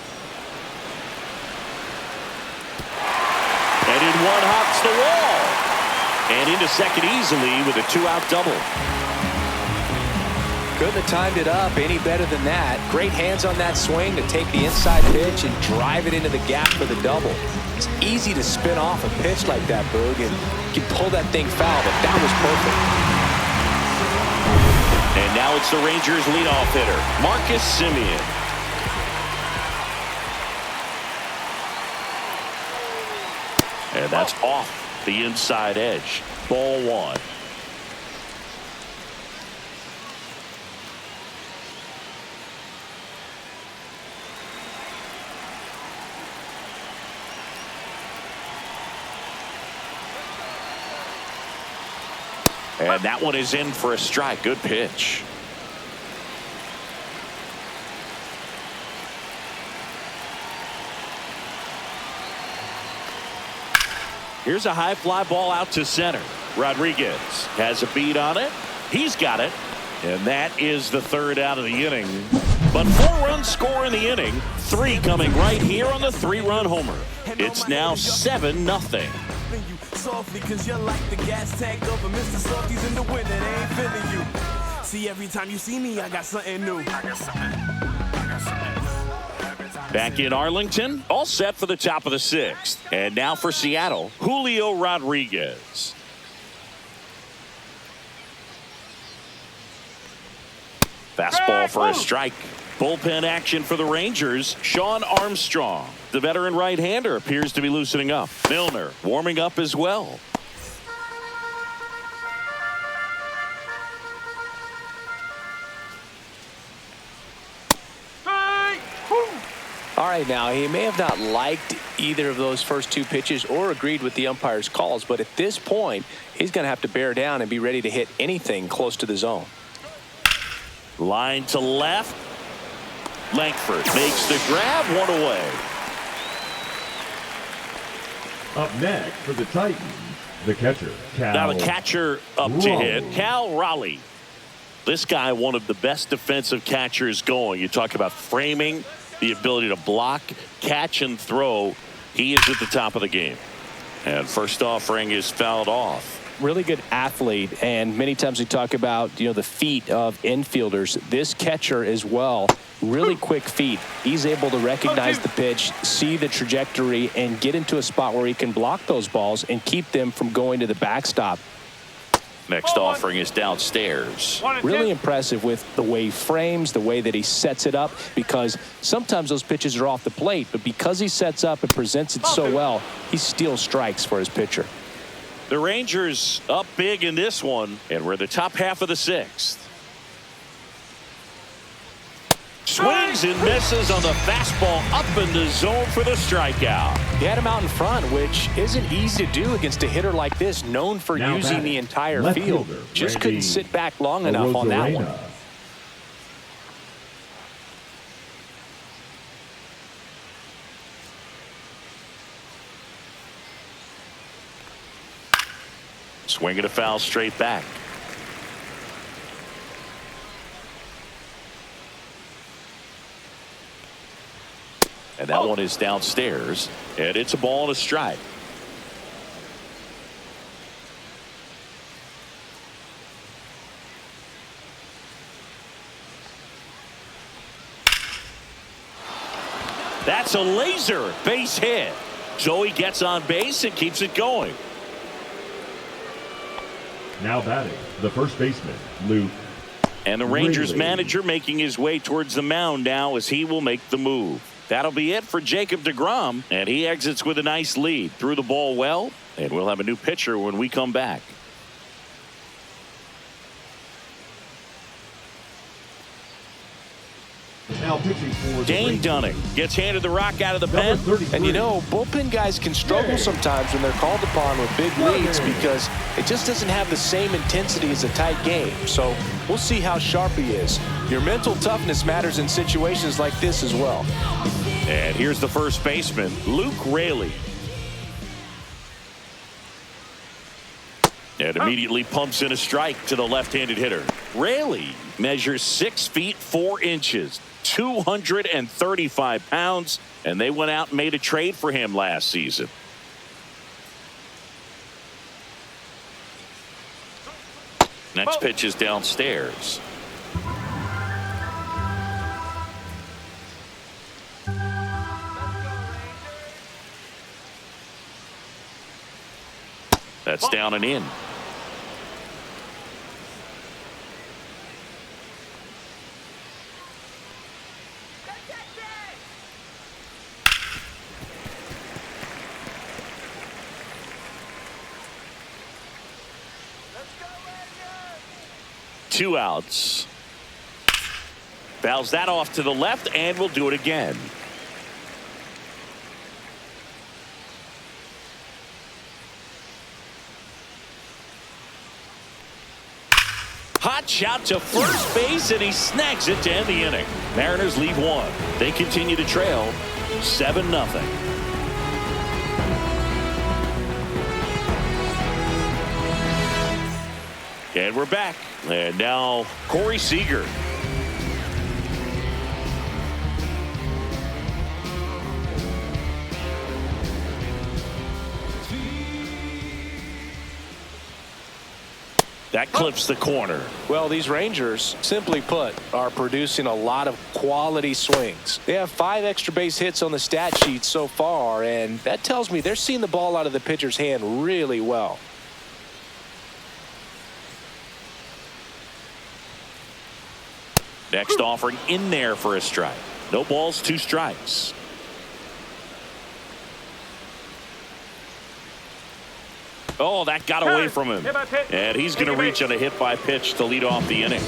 And in one hops the wall. And into second easily with a 2-out double. Couldn't have timed it up any better than that. Great hands on that swing to take the inside pitch and drive it into the gap for the double. It's easy to spin off a pitch like that, Boog, and you can pull that thing foul, but that was perfect. And now it's the Rangers leadoff hitter, Marcus Semien. And that's off the inside edge. Ball 1. And that one is in for a strike. Good pitch. Here's a high fly ball out to center. Rodriguez has a beat on it. He's got it. And that is the 3rd out of the inning. But 4 runs score in the inning. 3 coming right here on the 3-run homer. It's now 7-0. Softly, cause you're like the gas tank of a Mr. Softies in the winter. They ain't feeling you. See, every time you see me, I got something new. Back in Arlington, all set for the top of the 6th. And now for Seattle, Julio Rodriguez. Fastball for a strike. Bullpen action for the Rangers. Sean Armstrong, the veteran right-hander, appears to be loosening up. Milner warming up as well. All right, now, he may have not liked either of those first 2 pitches or agreed with the umpire's calls, but at this point, he's going to have to bear down and be ready to hit anything close to the zone. Line to left. Langford makes the grab, 1 away. Up next for the Titans, the catcher, Cal. Now the catcher up to hit, Cal Raleigh. This guy, one of the best defensive catchers going. You talk about framing, the ability to block, catch, and throw. He is at the top of the game. And first offering is fouled off. Really good athlete, and many times we talk about, the feet of infielders. This catcher as well, really quick feet. He's able to recognize the pitch, see the trajectory, and get into a spot where he can block those balls and keep them from going to the backstop. Next offering is downstairs. Really impressive with the way he frames, the way that he sets it up, because sometimes those pitches are off the plate, but because he sets up and presents it so well, he steals strikes for his pitcher. The Rangers up big in this one, and we're the top half of the 6th. Swings and misses on the fastball up in the zone for the strikeout. He had him out in front, which isn't easy to do against a hitter like this, known for using the entire field. Just couldn't sit back long enough on that one. Swing and a foul straight back. And that one is downstairs, and it's a ball and a strike. That's a laser base hit. Joey gets on base and keeps it going. Now batting, the first baseman, Luke. And the Rangers Ridley. manager making his way towards the mound now as he will make the move. That'll be it for Jacob deGrom, and he exits with a nice lead. Threw the ball well, and we'll have a new pitcher when we come back. Now pitching for the Dane Rangers. Dunning gets handed the rock out of the Number pen. 33. And you know, bullpen guys can struggle sometimes when they're called upon with big leads because it just doesn't have the same intensity as a tight game. So we'll see how sharp he is. Your mental toughness matters in situations like this as well. And here's the first baseman, Luke Raley. And immediately pumps in a strike to the left-handed hitter. Raley measures 6 feet 4 inches, 235 pounds, and they went out and made a trade for him last season. Next pitch is downstairs. That's down and in. Two outs. Fouls that off to the left, and we'll do it again. Hot shot to first base, and he snags it to end the inning. Mariners lead 1. They continue to trail 7-0. And we're back. And now Corey Seager. That clips the corner. Well, these Rangers, simply put, are producing a lot of quality swings. They have 5 extra base hits on the stat sheet so far, and that tells me they're seeing the ball out of the pitcher's hand really well. Next offering in there for a strike. No balls, 2 strikes. Oh, that got away from him. And he's going to reach on a hit by pitch to lead off the inning.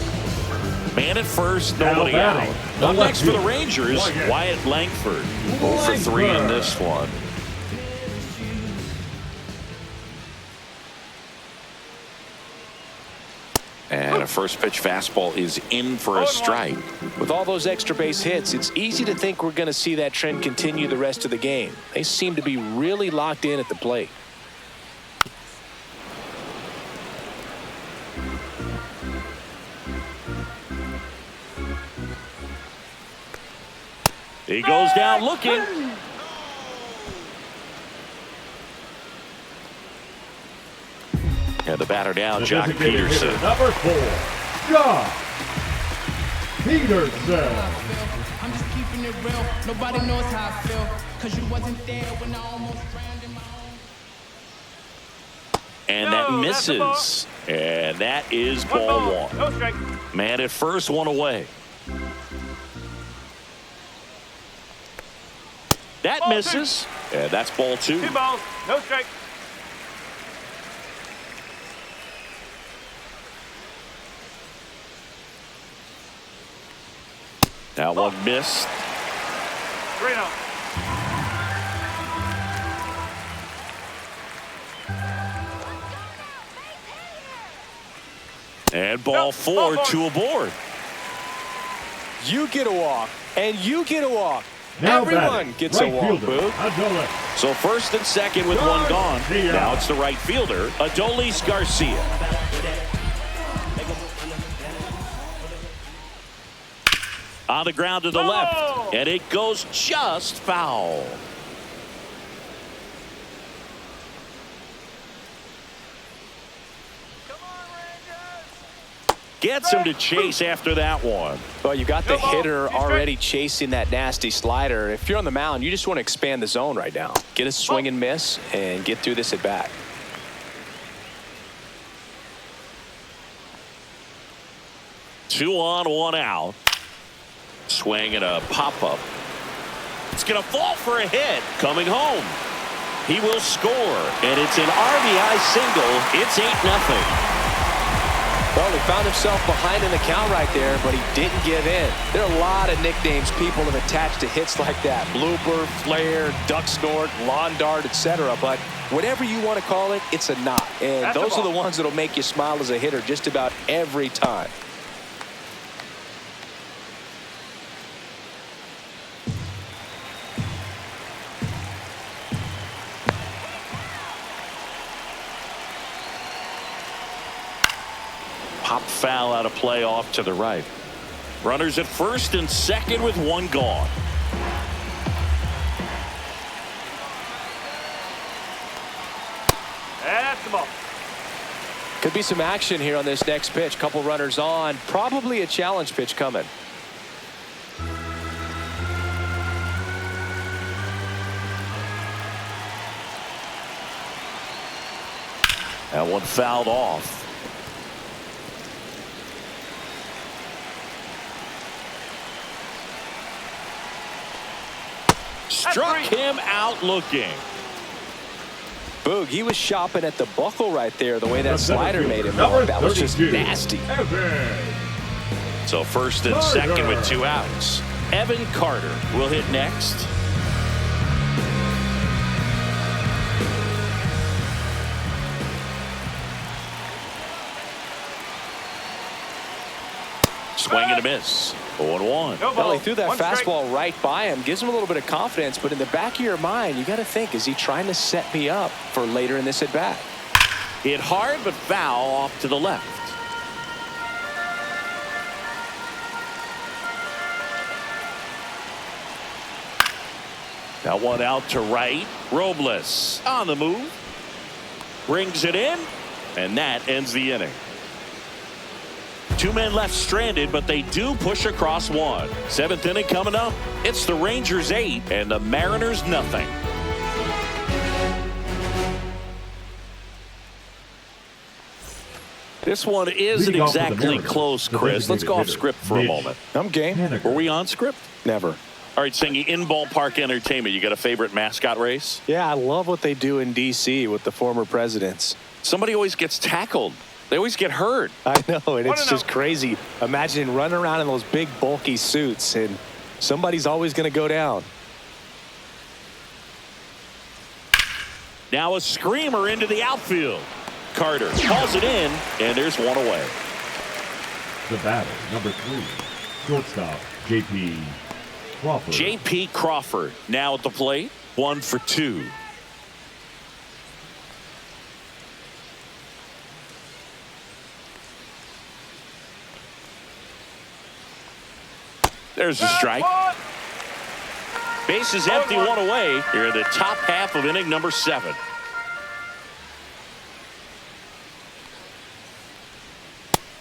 Man at first, nobody out. Up next for the Rangers, Wyatt Langford. 0 for 3 in this one. And a first pitch fastball is in for a strike. With all those extra base hits, it's easy to think we're going to see that trend continue the rest of the game. They seem to be really locked in at the plate. He goes down looking. And the batter now, The Jock designated Peterson. hitter, number 4, Jock Peterson. I'm just keeping it real. Nobody knows how I feel. Cause you wasn't there when I almost drowned in my own. And that misses. And that is ball 1. No strike. Man at first, 1 away. That misses. And that's ball 2. 2 balls. No strike. That one missed. 3-0. And ball 4, 2 aboard. You get a walk, and you get a walk. Now Everyone batting, gets right a walk, fielder, Boog. Adolis. So first and second with one gone. Now it's the right fielder, Adolis Garcia. On the ground to the left, and it goes just foul. Gets him to chase after that one. Well, you got the hitter already chasing that nasty slider. If you're on the mound, you just want to expand the zone right now. Get a swing and miss and get through this at bat. Two on, one out. Swing and a pop-up. It's going to fall for a hit. Coming home. He will score, and it's an RBI single. It's 8-0. Well, he found himself behind in the count right there, but he didn't give in. There are a lot of nicknames people have attached to hits like that. Blooper, flare, duck snort, lawn dart, etc. But whatever you want to call it, it's a knot. And those are the ones that will make you smile as a hitter just about every time. Pop foul out of play off to the right. Runners at first and second with one gone. That's the ball. Could be some action here on this next pitch. Couple runners on. Probably a challenge pitch coming. That one fouled off. Struck him out looking. Boog, he was shopping at the buckle right there, the way that slider made him look. That was just nasty. So first and second with two outs. Evan Carter will hit next. Swing and a miss. 0-1. Well, he threw that fastball right by him. Gives him a little bit of confidence, but in the back of your mind, you got to think, is he trying to set me up for later in this at bat? Hit hard but foul off to the left. That one out to right. Robles on the move. Brings it in, and that ends the inning. Two men left stranded, but they do push across one. Seventh inning coming up. It's the Rangers 8 and the Mariners nothing. This one isn't exactly close, Chris. Let's go off script for a moment. I'm game. Were we on script? Never. All right, Singy, in ballpark entertainment, you got a favorite mascot race? Yeah, I love what they do in D.C. with the former presidents. Somebody always gets tackled. They always get hurt. I know, and it's just crazy. Imagine running around in those big, bulky suits, and somebody's always going to go down. Now a screamer into the outfield. Carter calls it in, and there's one away. The batter, number 3, shortstop, J.P. Crawford. J.P. Crawford now at the plate. 1 for 2. There's a strike. Base is empty, one away. Here in the top half of inning number 7.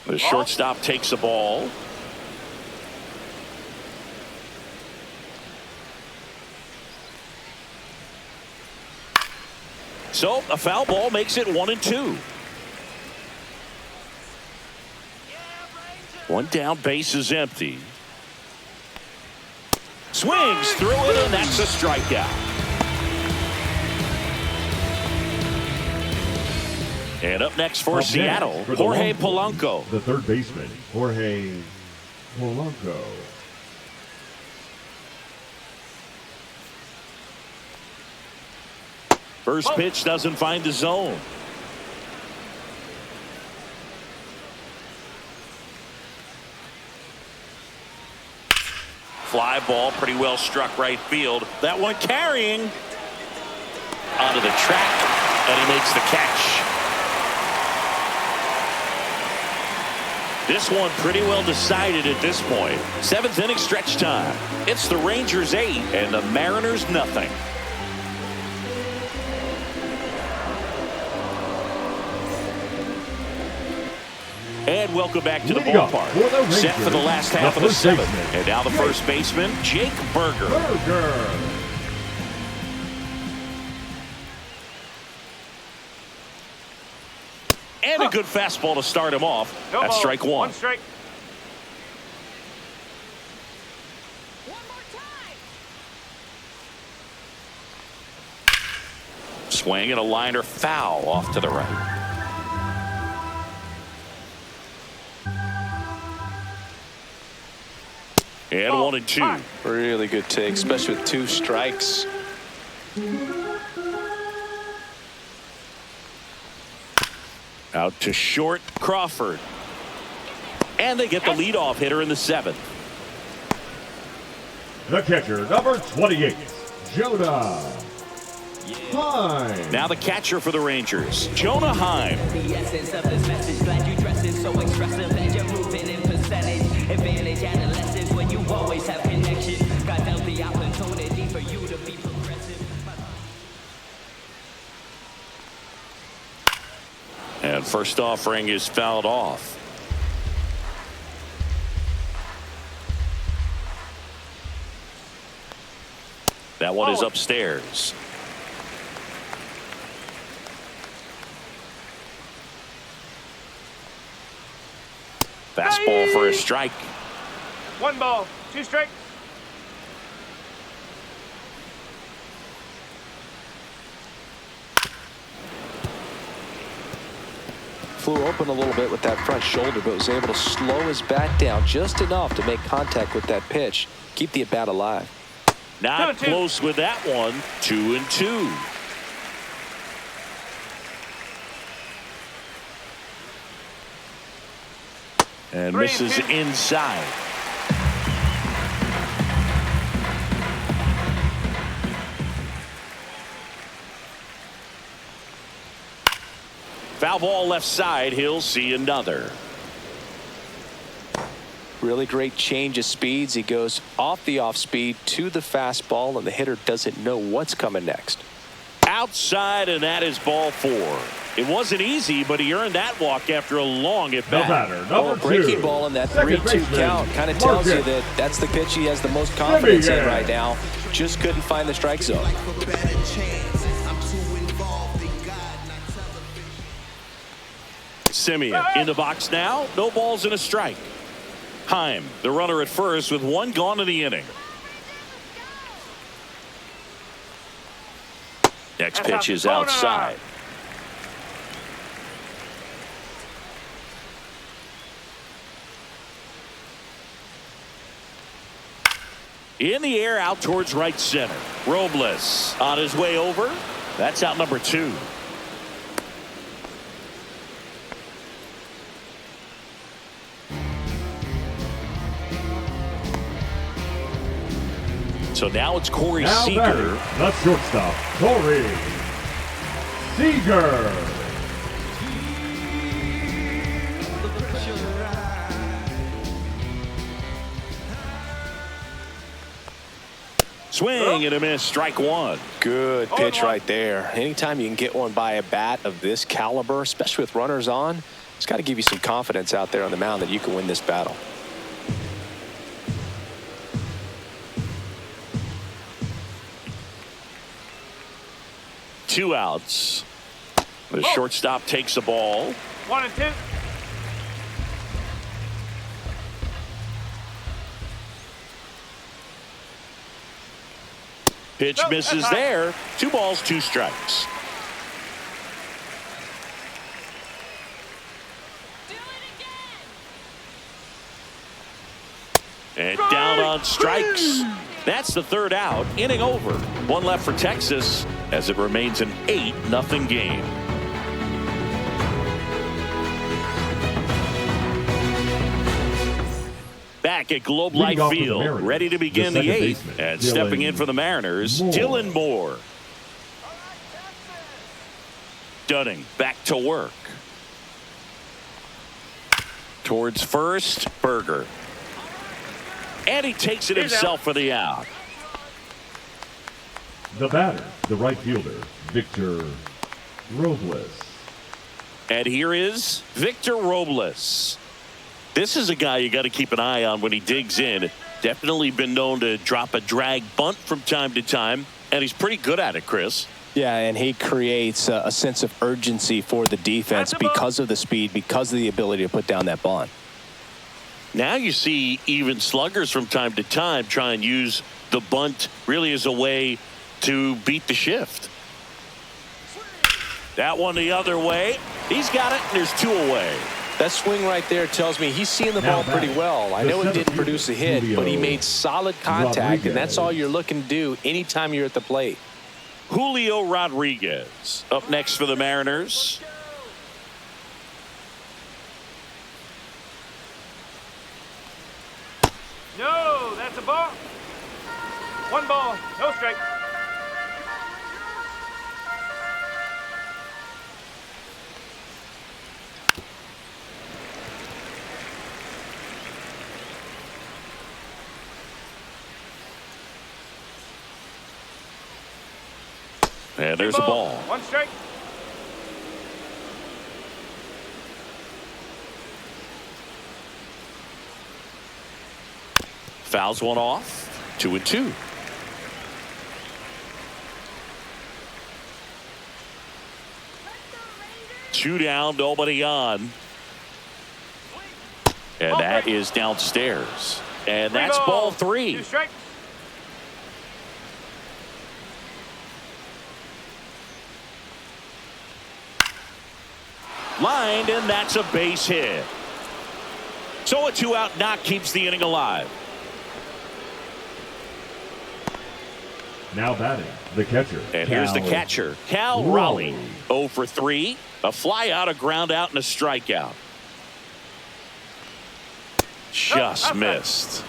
The shortstop takes the ball. So a foul ball makes it 1-2. One down, base is empty. Swings through it, and that's a strikeout. And up next for Seattle, Jorge Polanco. The third baseman, Jorge Polanco. First pitch doesn't find the zone. Fly ball, pretty well struck right field. That one carrying. onto the track, and he makes the catch. This one pretty well decided at this point. 7th inning stretch time. It's the Rangers 8 and the Mariners nothing. And welcome back to the ballpark. Set for the last half of the 7th. And now the first baseman, Jake Burger. And a good fastball to start him off. No That's ball. strike 1. 1 strike. One more time. Swing and a liner foul off to the right. And 1-2. Really good take, especially with 2 strikes. Out to short, Crawford. And they get the leadoff hitter in the 7th. The catcher, number 28, Jonah Heim. Now the catcher for the Rangers, Jonah Heim. The essence of this message, glad you dress it so expressive and you're moving in percentage. Advantage adolescence when you always have connection. God dealt the opportunity for you to be progressive. And first offering is fouled off. That one is upstairs. Fastball for a strike. 1 ball, 2 strikes. Flew open a little bit with that front shoulder, but was able to slow his bat down just enough to make contact with that pitch. Keep the at-bat alive. Not close with that one. 2-2. And misses inside. Foul ball left side. He'll see another. Really great change of speeds. He goes off the off speed to the fastball, and the hitter doesn't know what's coming next. Outside, and that is ball 4. It wasn't easy, but he earned that walk after a long at bat. Well, breaking ball in that 3-2 count kind of tells you that that's the pitch he has the most confidence in right now. Just couldn't find the strike zone. Semien in the box now. No balls and a strike. Heim, the runner at first with 1 gone in the inning. Next pitch is outside. In the air out towards right center. Robles on his way over. That's out number 2. So now it's Corey Seager. The shortstop, Corey Seager. Swing and a miss. Strike 1. Good pitch right there. Anytime you can get one by a bat of this caliber, especially with runners on, it's got to give you some confidence out there on the mound that you can win this battle. Two outs. The shortstop takes the ball. 1-2. Pitch misses there. 2 balls, 2 strikes. And down on strikes. That's the 3rd out. Inning over. 1 left for Texas as it remains an 8-0 game. Back at Globe Life Field, ready to begin the 8th. And stepping in for the Mariners, Dylan Moore. Dunning back to work. Towards first, Berger. And he takes it himself for the out. The batter, the right fielder, Victor Robles. And here is Victor Robles. This is a guy you got to keep an eye on when he digs in. Definitely been known to drop a drag bunt from time to time, and he's pretty good at it, Chris. Yeah, and he creates a sense of urgency for the defense because of the speed, because of the ability to put down that bunt. Now you see even sluggers from time to time try and use the bunt really as a way to beat the shift. That one the other way. He's got it, and there's 2 away. That swing right there tells me he's seeing the ball pretty well. I know he didn't produce a hit, but he made solid contact, and that's all you're looking to do anytime you're at the plate. Julio Rodriguez up next for the Mariners. No, that's a ball. 1 ball, no strike. And there's a ball. 1 strike. Fouls one off. 2-2. Two down, nobody on. And that is downstairs. And that's ball 3. 2 strikes. Lined, and that's a base hit. So a 2-out knock keeps the inning alive. Now batting, the catcher. And here's the catcher, Cal Raleigh. 0 for 3. A fly out, a ground out, and a strikeout. Just missed.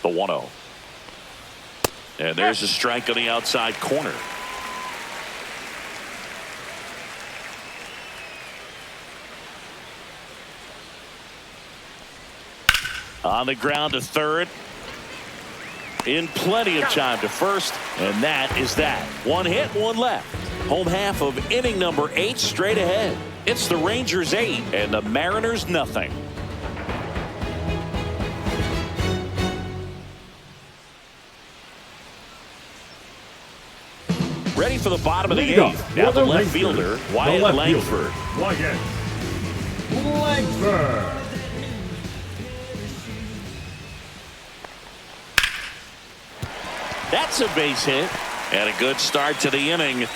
The 1-0. And there's a strike on the outside corner. On the ground to third. In plenty of time to first. And that is that. 1 hit, 1 left. Home half of inning number 8 straight ahead. It's the Rangers 8 and the Mariners nothing. Ready for the bottom of the 8th. Now the left fielder, Wyatt Langford. Wyatt Langford. That's a base hit. And a good start to the inning.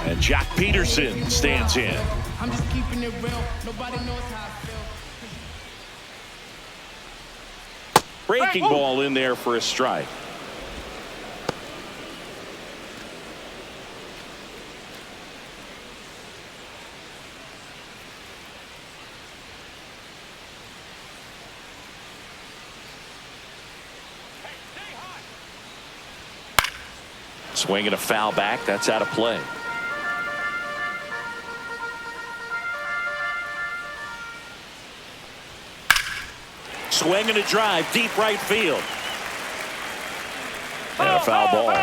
And Jock Peterson stands in. I'm just keeping it real. Nobody knows how I feel. Breaking ball in there for a strike. Swinging a foul back. That's out of play. Swinging a drive deep right field. And a foul ball.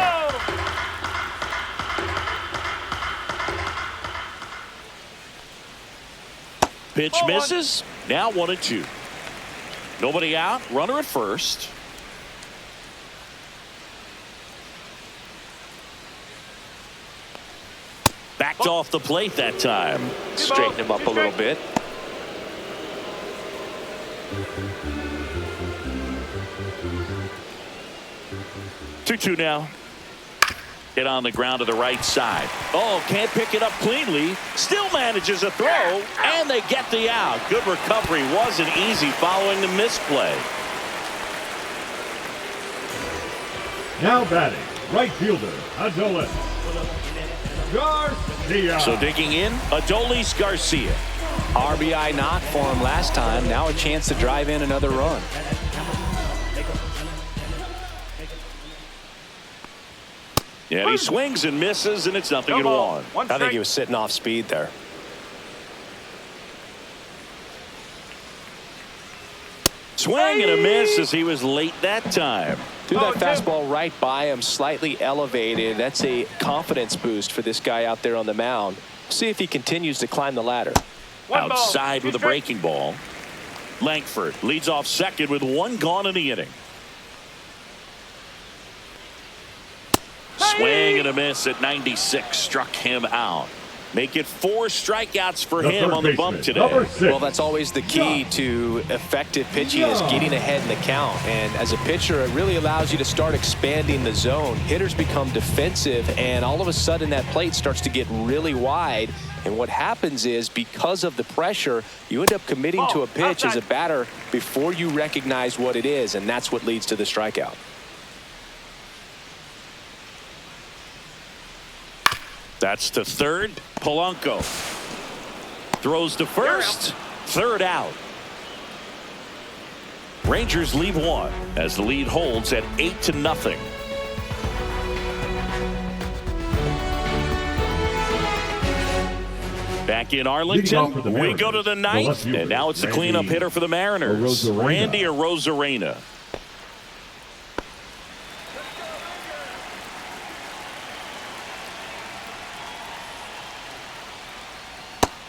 Pitch misses. Now 1-2. Nobody out. Runner at first. Backed off the plate that time. Straighten him up a little bit. Two now. Hit on the ground to the right side. Oh, can't pick it up cleanly. Still manages a throw, and they get the out. Good recovery. Wasn't easy following the misplay. Now batting, right fielder, Adolis Garcia. So digging in, Adolis Garcia. RBI knock for him last time. Now a chance to drive in another run. Yeah, he swings and misses, and it's 0-1. I think he was sitting off speed there. Swing and a miss as he was late that time. Threw that fastball right by him, slightly elevated. That's a confidence boost for this guy out there on the mound. See if he continues to climb the ladder. Outside with a breaking ball. Langford leads off second with 1 gone in the inning. Swing and a miss at 96 struck him out. Make it 4 strikeouts for him on the bump today. Well, that's always the key to effective pitching is getting ahead in the count. And as a pitcher, it really allows you to start expanding the zone. Hitters become defensive, and all of a sudden that plate starts to get really wide. And what happens is because of the pressure, you end up committing to a pitch as a batter before you recognize what it is, and that's what leads to the strikeout. That's to third. Polanco throws to first. Third out. Rangers lead 1 as the lead holds at 8-0. Back in Arlington, we go to the 9th, and now it's the cleanup hitter for the Mariners, Randy Arozarena.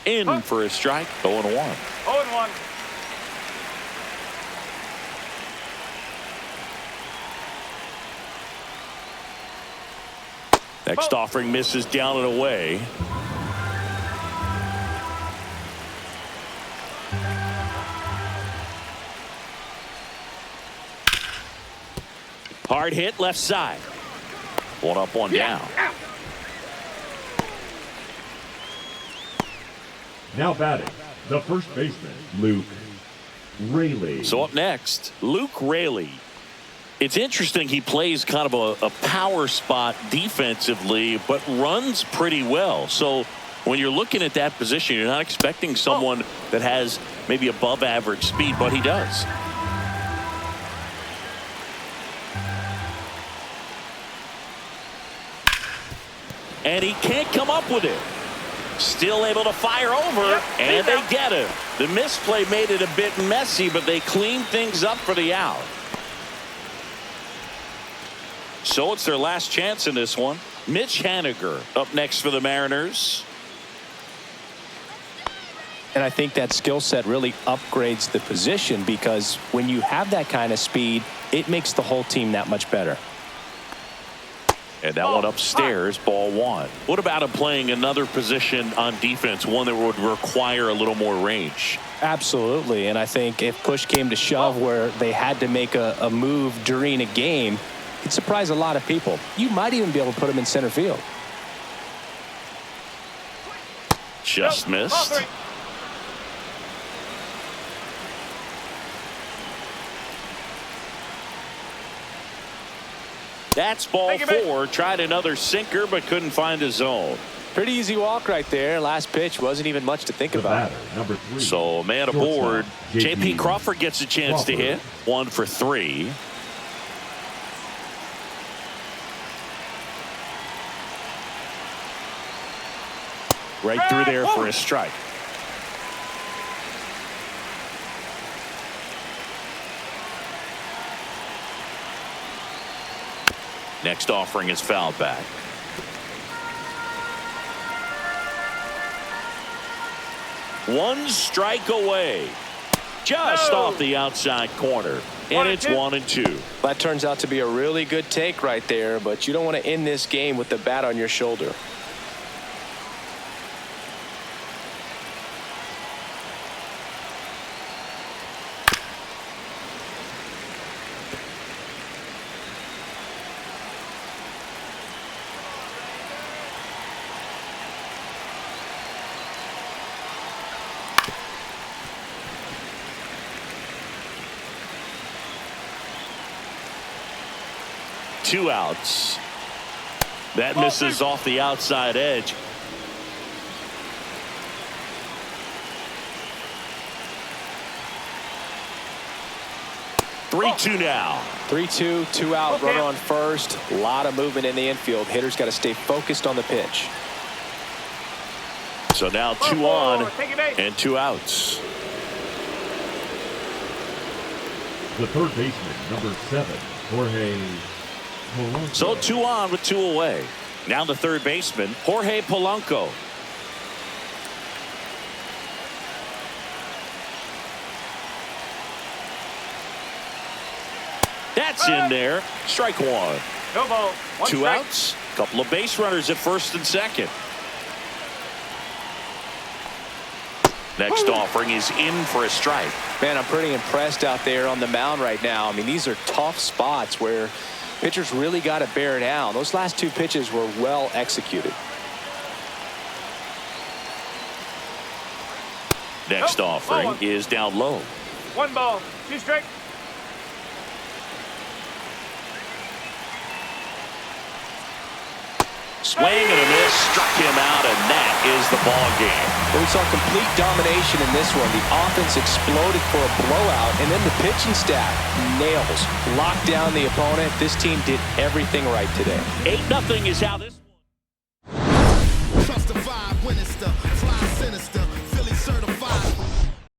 In for a strike, 0-1. 0-1. Next offering misses down and away. Hard hit left side. 1 up, 1 down. Now batting, the first baseman, Luke Raley. So up next, Luke Raley. It's interesting, he plays kind of a power spot defensively, but runs pretty well. So when you're looking at that position, you're not expecting someone that has maybe above average speed, but he does. And he can't come up with it. Still able to fire over, and they get him. The misplay made it a bit messy, but they cleaned things up for the out. So it's their last chance in this one. Mitch Haniger up next for the Mariners. And I think that skill set really upgrades the position because when you have that kind of speed, it makes the whole team that much better. And that one upstairs, ball 1. What about him playing another position on defense, one that would require a little more range? Absolutely. And I think if push came to shove where they had to make a move during a game, it'd surprise a lot of people. You might even be able to put him in center field. Just missed. That's ball 4. Tried another sinker, but couldn't find a zone. Pretty easy walk right there. Last pitch wasn't even much to think about. Number 3. So man aboard. J.P. Crawford gets a chance to hit. 1 for 3. Right through there for a strike. Next offering is fouled back. 1 strike away. Just off the outside corner. And it's 1-2. That turns out to be a really good take right there, but you don't want to end this game with the bat on your shoulder. 2 outs. That misses off the outside edge. Oh. 3-2 now. 3-2, 2 out, runner on first. A lot of movement in the infield. Hitters got to stay focused on the pitch. So now 2 on and 2 outs. The third baseman, number 7, Jorge Polanco. So 2 on with 2 away. Now the third baseman, Jorge Polanco. That's in there. Strike 1. No ball. 2 strike. outs. Couple of base runners at first and second. Next offering is in for a strike. Man, I'm pretty impressed out there on the mound right now. I mean, these are tough spots where pitchers really got to bear down. Those last 2 pitches were well executed. Next offering is down low. 1 ball, 2 strike. Swing and a miss, struck him out, and that is the ball game. We saw complete domination in this one. The offense exploded for a blowout, and then the pitching staff nails, locked down the opponent. This team did everything right today. 8-0 is how this one. Trust the vibe when it's the fly sinister.